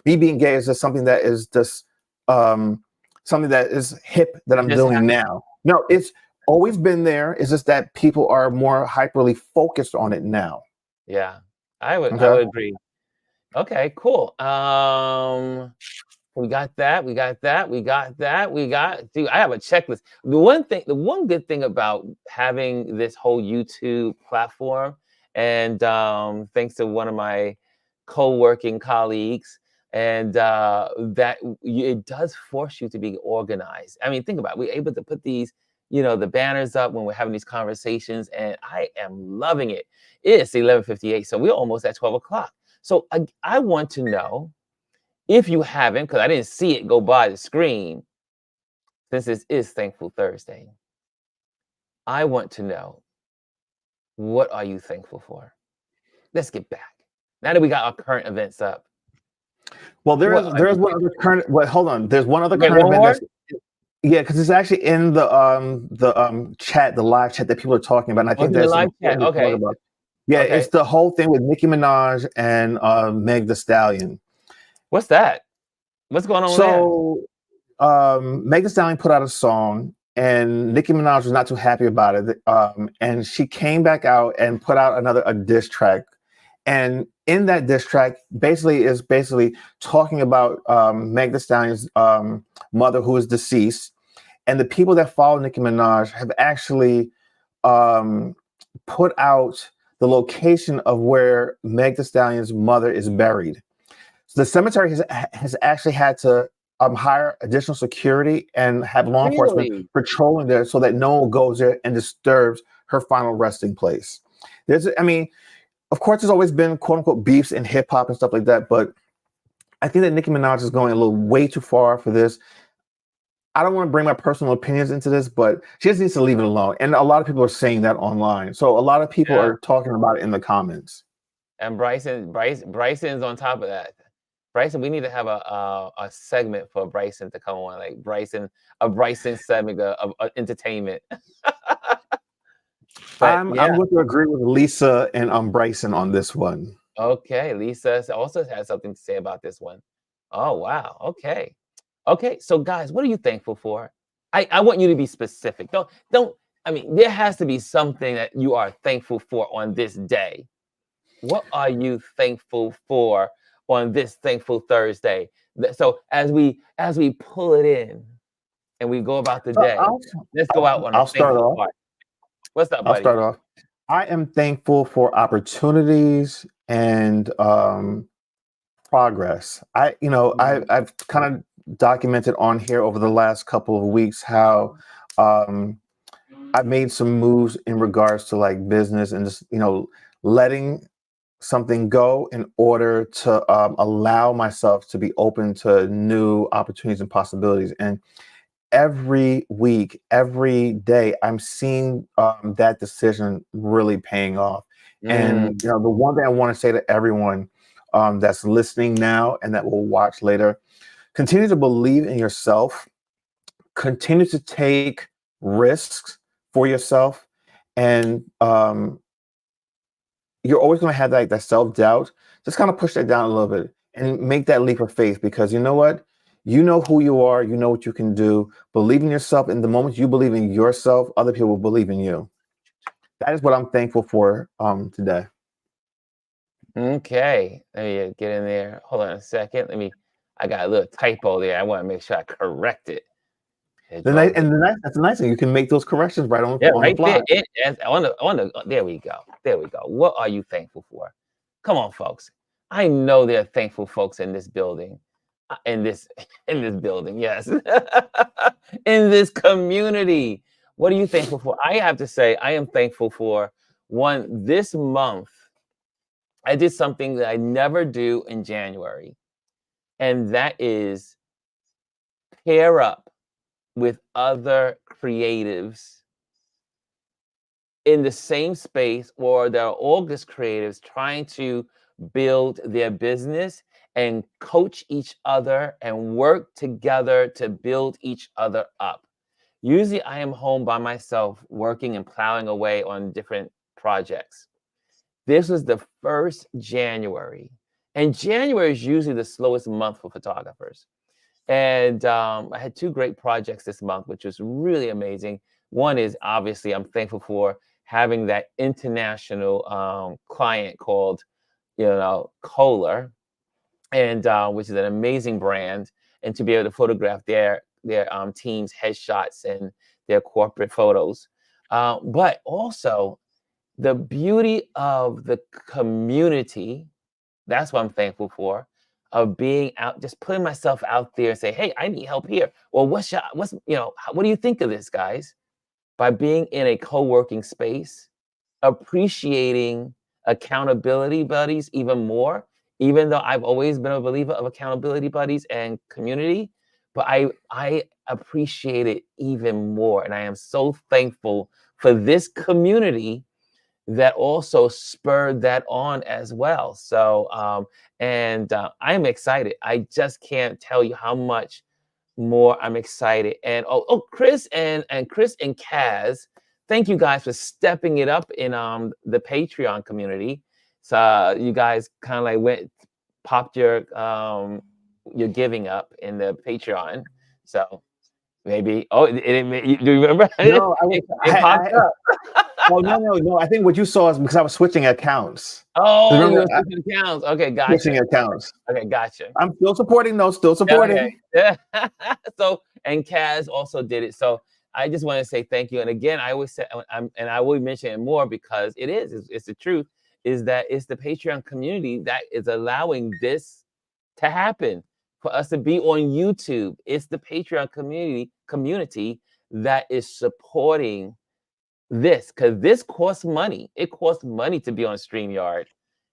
me being gay is just something that is just something that is hip that I'm Just doing now. No, it's always been there. It's just that people are more hyperly focused on it now. Yeah, I would Okay. agree. Okay, cool. We got that. Dude, I have a checklist. The one good thing about having this whole YouTube platform, and thanks to one of my co-working colleagues, and it does force you to be organized. I mean, think about it. We're able to put these, the banners up when we're having these conversations, and I am loving it. It's 11:58, so we're almost at 12 o'clock. So I want to know, if you haven't, because I didn't see it go by the screen, since this is Thankful Thursday, I want to know, what are you thankful for? Let's get back. Now that we got our current events up. Well, What are there's you one other current. Wait, hold on. There's one other Wait, current one event more? yeah, because it's actually in the chat, the live chat that people are talking about. And I Oh, think it's in the that's live chat. important to talk Okay. about. Yeah, Okay. it's the whole thing with Nicki Minaj and Meg The Stallion. What's that? What's going on there? So Meg Thee Stallion put out a song, and Nicki Minaj was not too happy about it. And she came back out and put out a diss track. And in that diss track, is talking about Meg Thee Stallion's mother, who is deceased, and the people that follow Nicki Minaj have actually put out the location of where Meg Thee Stallion's mother is buried. So the cemetery has actually had to hire additional security and have law enforcement Really? patrolling there so that no one goes there and disturbs her final resting place. Of course, there's always been quote unquote beefs in hip hop and stuff like that, but I think that Nicki Minaj is going a little way too far for this. I don't want to bring my personal opinions into this, but she just needs to leave it alone. And a lot of people are saying that online. So a lot of people Yeah. are talking about it in the comments. And Bryson's on top of that. Bryson, we need to have a segment for Bryson to come on, like a Bryson segment of entertainment. But I'm yeah, going to agree with Lisa and Bryson on this one. okay. Lisa also has something to say about this one. Oh wow. Okay. Okay. So guys, what are you thankful for? I want you to be specific. Don't. I mean, there has to be something that you are thankful for on this day. What are you thankful for on this Thankful Thursday? So as we pull it in and we go about the So day, let's go out on a I'll start thankful off. part. What's up, I'll buddy? start off. I am thankful for opportunities and progress. Mm, I've kind of documented on here over the last couple of weeks how um, I've made some moves in regards to like business and just letting something go in order to allow myself to be open to new opportunities and possibilities. And every week, every day, I'm seeing that decision really paying off. And mm, the one thing I want to say to everyone that's listening now and that will watch later: continue to believe in yourself, continue to take risks for yourself, and you're always going to have that self doubt. Just kind of push that down a little bit and make that leap of faith, because you know what? You know who you are. You know what you can do. Believe in yourself. And the moment you believe in yourself, other people will believe in you. That is what I'm thankful for today. okay. Let me get in there. Hold on a second. I got a little typo there. I want to make sure I correct it. It drove me. That's the nice thing. You can make those corrections right Yeah, on the right there. fly. There we go. There we go. What are you thankful for? Come on, folks. I know there are thankful folks in this building. In this in this building, yes. In this community. What are you thankful for? I have to say, I am thankful for one this month. I did something that I never do in January, and that is pair up with other creatives in the same space, or they're all just creatives trying to build their business and coach each other and work together to build each other up. Usually I am home by myself working and plowing away on different projects. This was the first January, and January is usually the slowest month for photographers. And I had two great projects this month, which was really amazing. One is obviously I'm thankful for having that international client called, Kohler, and which is an amazing brand, and to be able to photograph their team's headshots and their corporate photos. But also the beauty of the community, that's what I'm thankful for, of being out, just putting myself out there and say, "Hey, I need help here." Or what do you think of this, guys? By being in a co-working space, appreciating accountability buddies even more, even though I've always been a believer of accountability buddies and community, but I appreciate it even more. And I am so thankful for this community that also spurred that on as well. So, and I'm excited. I just can't tell you how much more I'm excited. And Chris and Kaz, thank you guys for stepping it up in the Patreon community. So you guys kind of like popped your giving up in the Patreon. So maybe do you remember? No, I was. It popped up. Oh, no. I think what you saw is because I was switching accounts. Oh, you Remember, were switching accounts. Okay, switching gotcha. accounts. Okay, gotcha. I'm still supporting, though. Still Yeah, okay. supporting. Yeah. So, and Kaz also did it. So I just want to say thank you. And again, I always say, and I will mention it more because it's the truth, is that it's the Patreon community that is allowing this to happen for us to be on YouTube. It's the Patreon community that is supporting this, because this costs money. It costs money to be on StreamYard.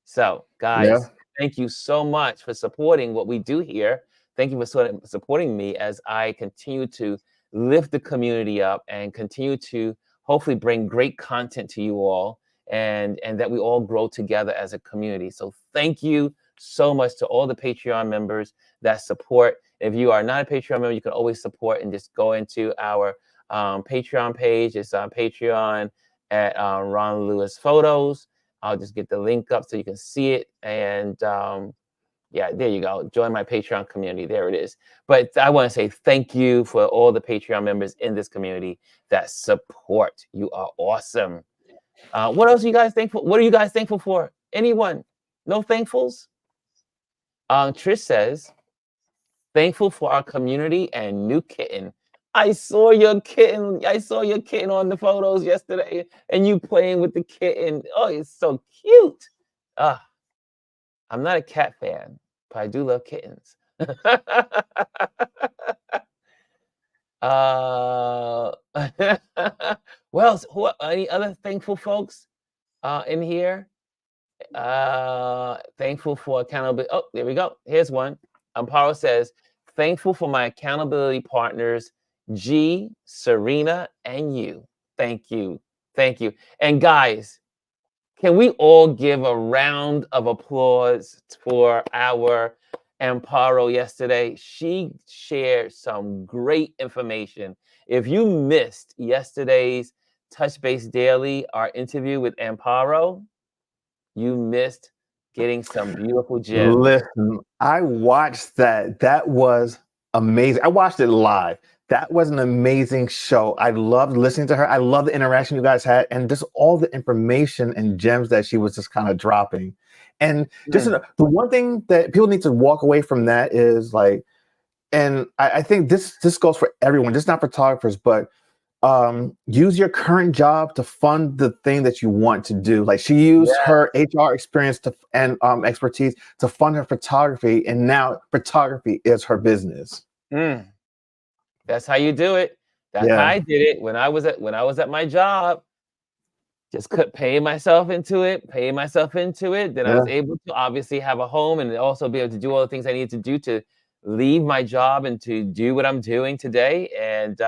So, Yeah. guys, thank you so much for supporting what we do here. Thank you for supporting me as I continue to lift the community up and continue to hopefully bring great content to you all, and that we all grow together as a community. So, thank you so much to all the Patreon members that support. If you are not a Patreon member, you can always support and just go into our Patreon page. It's on Patreon at Ron Lewis Photos. I'll just get the link up so you can see it. And yeah, there you go. Join my Patreon community. There it is. But I want to say thank you for all the Patreon members in this community that support. You are awesome. What else are you guys thankful? What are you guys thankful for? Anyone? No thankfuls? Trish says, Thankful for our community and new kitten. I saw your kitten. I saw your kitten on the photos yesterday, and you playing with the kitten. Oh, it's so cute. Ah, I'm not a cat fan, but I do love kittens. uh, well, who, any other thankful folks in here? Thankful for accountability. Oh, there we go. Here's one. Amparo says, thankful for my accountability partners, G, Serena, and you. Thank you. Thank you. And guys, can we all give a round of applause for our Amparo yesterday? She shared some great information. If you missed yesterday's Touch Base Daily, our interview with Amparo, you missed getting some beautiful gems. Listen, I watched that. That was amazing. I watched it live. That was an amazing show. I loved listening to her. I love the interaction you guys had and just all the information and gems that she was just kind of dropping. And just Mm, the one thing that people need to walk away from that is like, and I think this goes for everyone, just not photographers, but use your current job to fund the thing that you want to do. Like she used yeah. her HR experience to and expertise to fund her photography, and now photography is her business. Mm, that's how you do it. That's how Yeah, I did it when I was at my job. Just paying paying myself into it. Then I yeah. was able to obviously have a home and also be able to do all the things I needed to do to leave my job and to do what I'm doing today. And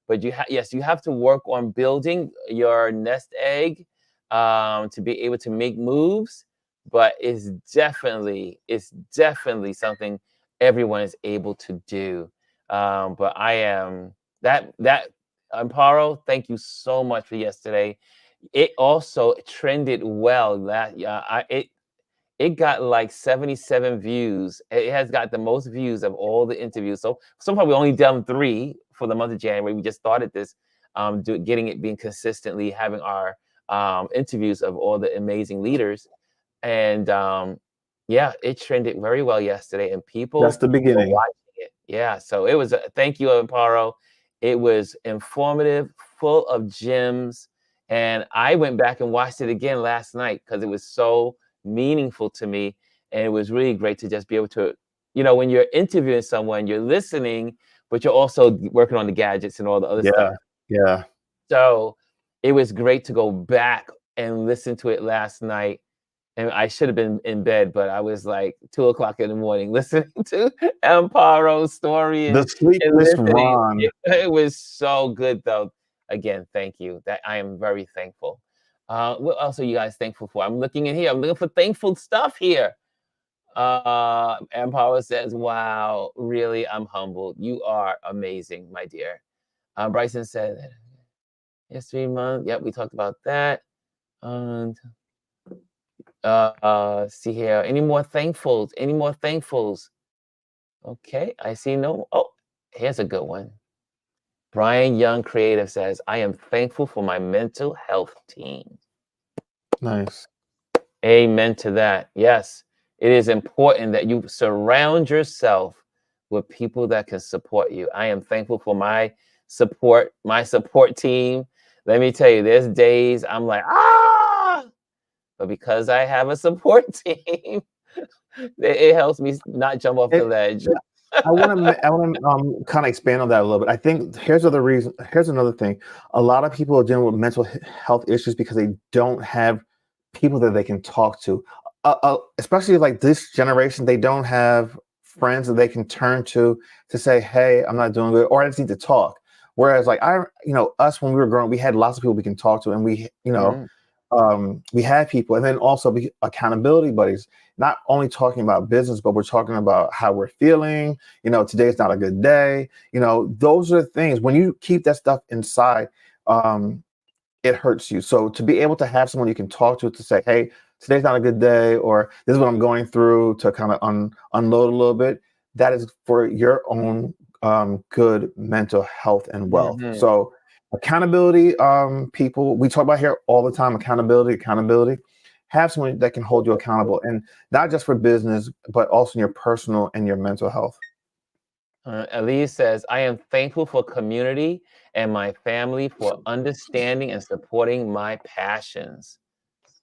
but yes, you have to work on building your nest egg to be able to make moves. But it's definitely something everyone is able to do. But I am that Amparo, thank you so much for yesterday. It also trended well. That yeah, it got like 77 views. It has got the most views of all the interviews. So far we only done 3 for the month of January. We just started this, getting it being consistently having our interviews of all the amazing leaders, and yeah, it trended very well yesterday, and That's people the were beginning. watching it. Yeah, so it was. Thank you, Amparo. It was informative, full of gems, and I went back and watched it again last night because it was so meaningful to me, and it was really great to just be able to, when you're interviewing someone, you're listening, but you're also working on the gadgets and all the other stuff. Yeah, yeah. So it was great to go back and listen to it last night, and I should have been in bed, but I was like 2 o'clock in the morning listening to Amparo's story The and sleepless listening. Ron. It was so good, though. Again, thank you. That I am very thankful. What else are you guys thankful for? I'm looking in here. I'm looking for thankful stuff here. Amparo says, "Wow, really, I'm humbled. You are amazing, my dear." Bryson said, "Yes, 3 months." Yep, we talked about that. And see here. Any more thankfuls? Any more thankfuls? Okay, I see no. Oh, here's a good one. Brian Young Creative says, I am thankful for my mental health team. Nice. Amen to that. Yes, it is important that you surround yourself with people that can support you. I am thankful for my support team. Let me tell you, there's days I'm like, but because I have a support team, it helps me not jump off the It, ledge. I want to kind of expand on that a little bit. I think here's another reason. Here's another thing. A lot of people are dealing with mental health issues because they don't have people that they can talk to. Especially like this generation, they don't have friends that they can turn to say, "Hey, I'm not doing good," or "I just need to talk." Whereas, like us when we were growing, we had lots of people we can talk to, and Mm, we had people, and then also accountability buddies. Not only talking about business, but we're talking about how we're feeling. Today's not a good day. Those are things. When you keep that stuff inside, um, it hurts you. So to be able to have someone you can talk to say, "Hey, today's not a good day," or "This is what I'm going through," to kind of unload a little bit. That is for your own good mental health and wealth. mhm. So accountability, people we talk about here all the time. Accountability. Have someone that can hold you accountable, and not just for business, but also in your personal and your mental health. Elise says, I am thankful for community and my family for understanding and supporting my passions.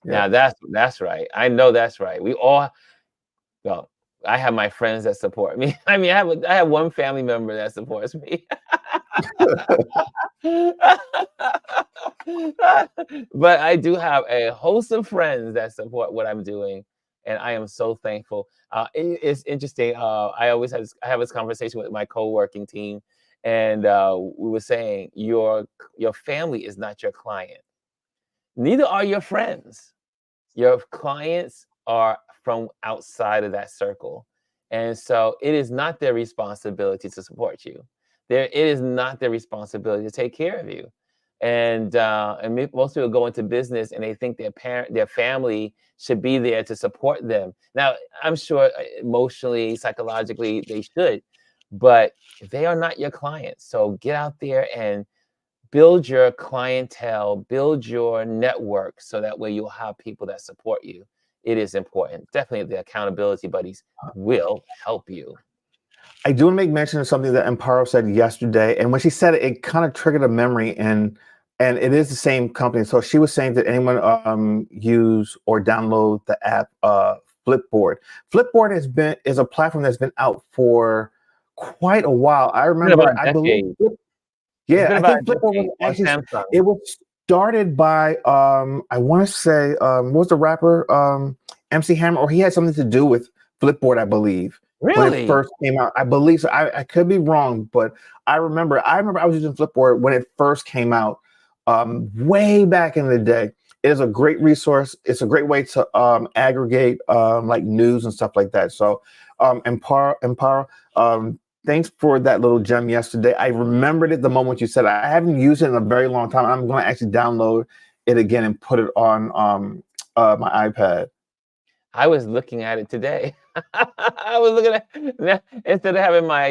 Yeah. Now that's right. I know that's right. We all well, I have my friends that support me. I mean, I have one family member that supports me. But I do have a host of friends that support what I'm doing, and I am so thankful. It's interesting. I have this conversation with my co-working team, and we were saying your family is not your client. Neither are your friends. Your clients are from outside of that circle. And so it is not their responsibility to support you. It is not their responsibility to take care of you. And most people go into business and they think their family should be there to support them. Now, I'm sure emotionally, psychologically, they should, but they are not your clients. So get out there and build your clientele, build your network so that way you'll have people that support you. It is important. Definitely the accountability buddies will help you. I do want to make mention of something that Amparo said yesterday, and when she said it, it kind of triggered a memory, and it is the same company. So she was saying that anyone use or download the app Flipboard. Flipboard is a platform that's been out for quite a while. I It's been about remember, a I believe, decade. It's yeah, been I about think a Flipboard was decade on actually Samsung. it was started by I want to say what was the rapper MC Hammer, or he had something to do with Flipboard, I believe, when it Really? first came out. I believe so. I could be wrong, but I remember I was using Flipboard when it first came out, way back in the day. It is a great resource. It's a great way to aggregate like news and stuff like that. So Empower, thanks for that little gem yesterday. I remembered it the moment you said it. I haven't used it in a very long time. I'm going to actually download it again and put it on my iPad. I was looking at it today. I was looking at instead of having my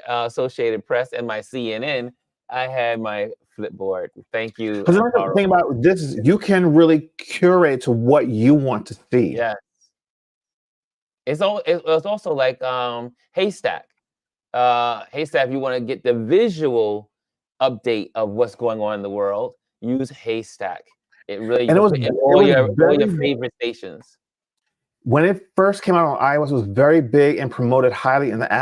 Associated Press and my CNN, I had my Flipboard. Thank you, Because the Amparo. thing about this is you can really curate to what you want to see. Yeah, it's also like Haystack. Haystack, if you want to get the visual update of what's going on in the world, use Haystack. It really you And can put in it was all your very favorite stations. when it first came out on iOS, it was very big and promoted highly in the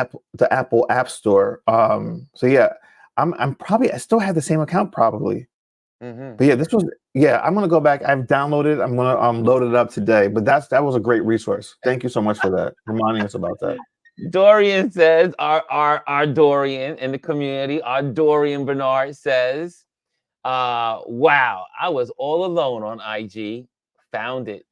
Apple App Store. So yeah, I'm probably I still have the same account probably. Hmm. But yeah, this was yeah. I'm gonna go back. I've downloaded. I'm gonna load it up today. But that was a great resource. Thank you so much for that, reminding us about that. Dorian says, our Dorian in the community, our Dorian Bernard says, wow, I was all alone on IG, found it.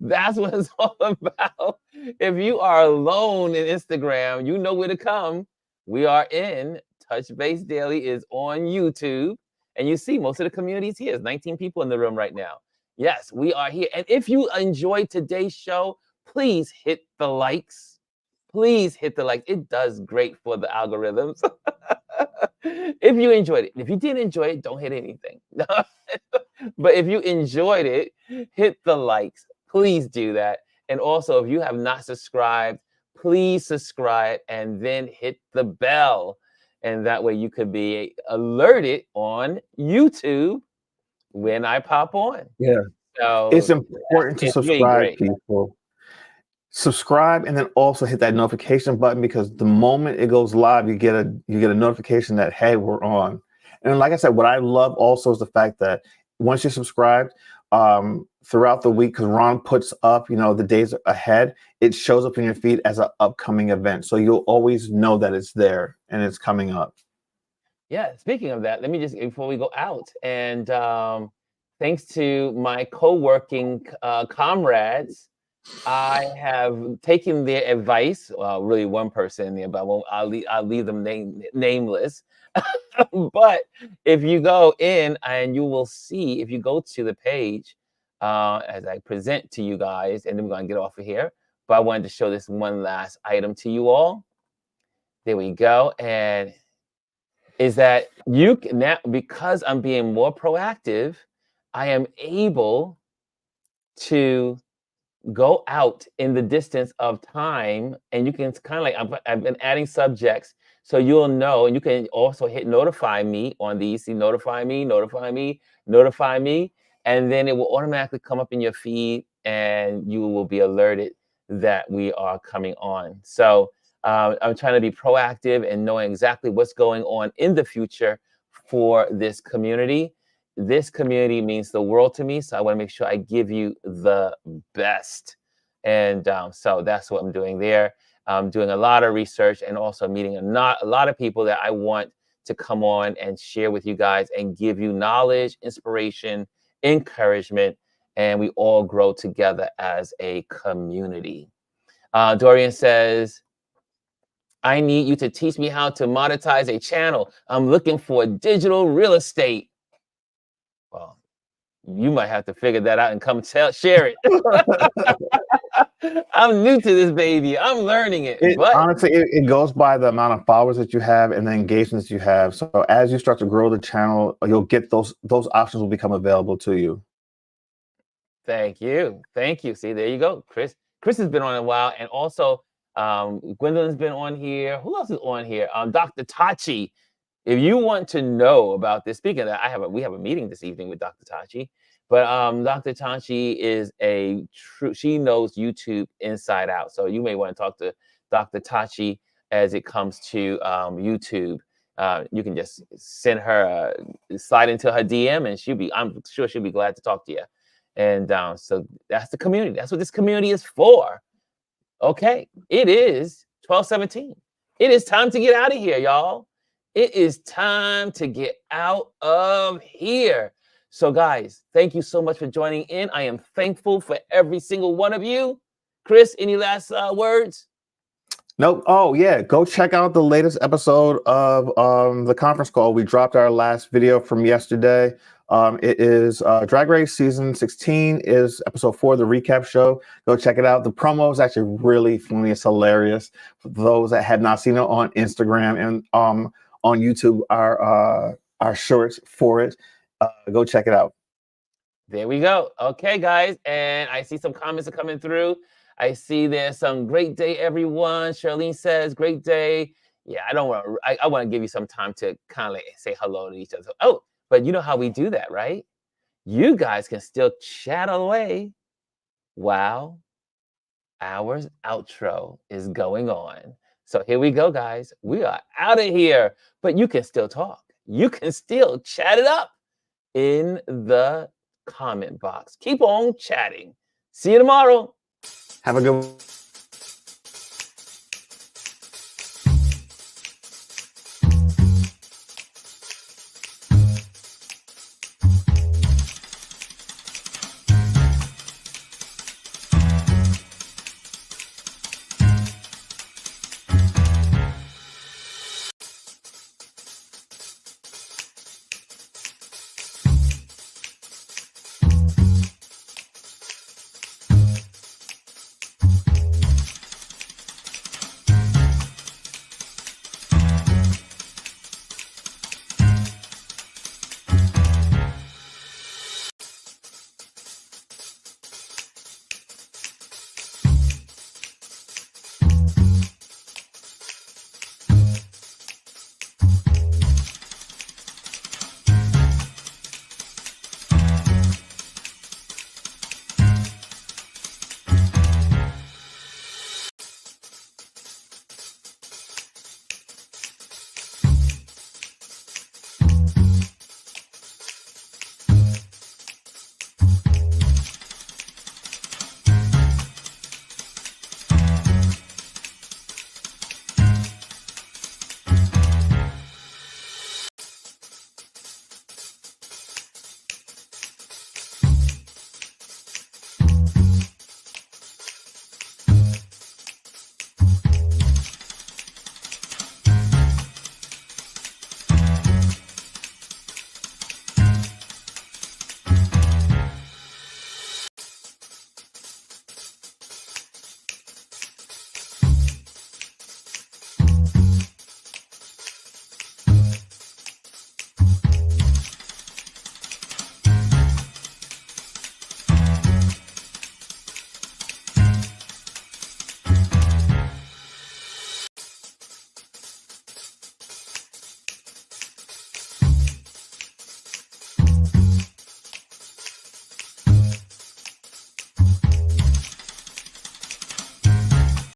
That's what it's all about. If you are alone in Instagram, you know where to come. We are in Touch Base Daily is on YouTube, and you see most of the communities here. There's 19 people in the room right now. Yes, we are here. And if you enjoyed today's show, please hit the likes. Please hit the like. It does great for the algorithms. If you enjoyed it, if you didn't enjoy it, don't hit anything. But if you enjoyed it, hit the likes. Please do that. And also, if you have not subscribed, please subscribe and then hit the bell. And that way you could be alerted on YouTube when I pop on. Yeah, it's So important to it's really subscribe, great. people. Subscribe and then also hit that notification button because the moment it goes live, you get a notification that hey, we're on. And like I said, what I love also is the fact that once you're subscribed, throughout the week, because Ron puts up, the days ahead, it shows up in your feed as an upcoming event. So you'll always know that it's there and it's coming up. Yeah, speaking of that, let me just before we go out, and thanks to my co-working comrades, I have taken their advice. Well, really, one person in there, but I'll leave them nameless. But if you go in and you will see, if you go to the page as I present to you guys, and then we're gonna get off of here. But I wanted to show this one last item to you all. There we go, and is that you can now because I'm being more proactive, I am able to go out in the distance of time, and you can kind of like I've been adding subjects so you'll know, and you can also hit notify me on these. See, notify me, notify me, notify me, and then it will automatically come up in your feed, and you will be alerted that we are coming on. So I'm trying to be proactive and knowing exactly what's going on in the future for this community. This community means the world to me, so I want to make sure I give you the best. And so that's what I'm doing there. I'm doing a lot of research and also meeting a lot of people that I want to come on and share with you guys and give you knowledge, inspiration, encouragement, and we all grow together as a community. Dorian says, I need you to teach me how to monetize a channel. I'm looking for digital real estate. Well, you might have to figure that out and come share it. I'm new to this baby. I'm learning it, It but honestly, it goes by the amount of followers that you have and the engagements you have. So as you start to grow the channel, you'll get those options will become available to you. thank you. Thank you. See, there you go. Chris has been on a while. And also Gwendolyn's been on here. Who else is on here? Dr. Tachi. If you want to know about this, speaking of that, we have a meeting this evening with Dr. Tachi. But Dr. Tachi is she knows YouTube inside out. So you may want to talk to Dr. Tachi as it comes to YouTube. You can just send her, slide into her DM, and I'm sure she'll be glad to talk to you. And so that's the community. That's what this community is for. Okay, it is 12:17. It is time to get out of here, y'all. It is time to get out of here. So, guys, thank you so much for joining in. I am thankful for every single one of you. Chris, any last words? Nope. Oh yeah, go check out the latest episode of the conference call. We dropped our last video from yesterday. It is Drag Race season 16 is episode 4, the recap show. Go check it out. The promo is actually really funny. It's hilarious. For those that had not seen it on Instagram and on YouTube, our shorts for it. Go check it out. There we go. Okay, guys. And I see some comments are coming through. I see there's some great day, everyone. Charlene says, great day. Yeah, I want to give you some time to kind of like say hello to each other. Oh, but you know how we do that, right? You guys can still chat away while our outro is going on. So here we go, guys. We are out of here, but you can still talk. You can still chat it up in the comment box. Keep on chatting. See you tomorrow. Have a good one.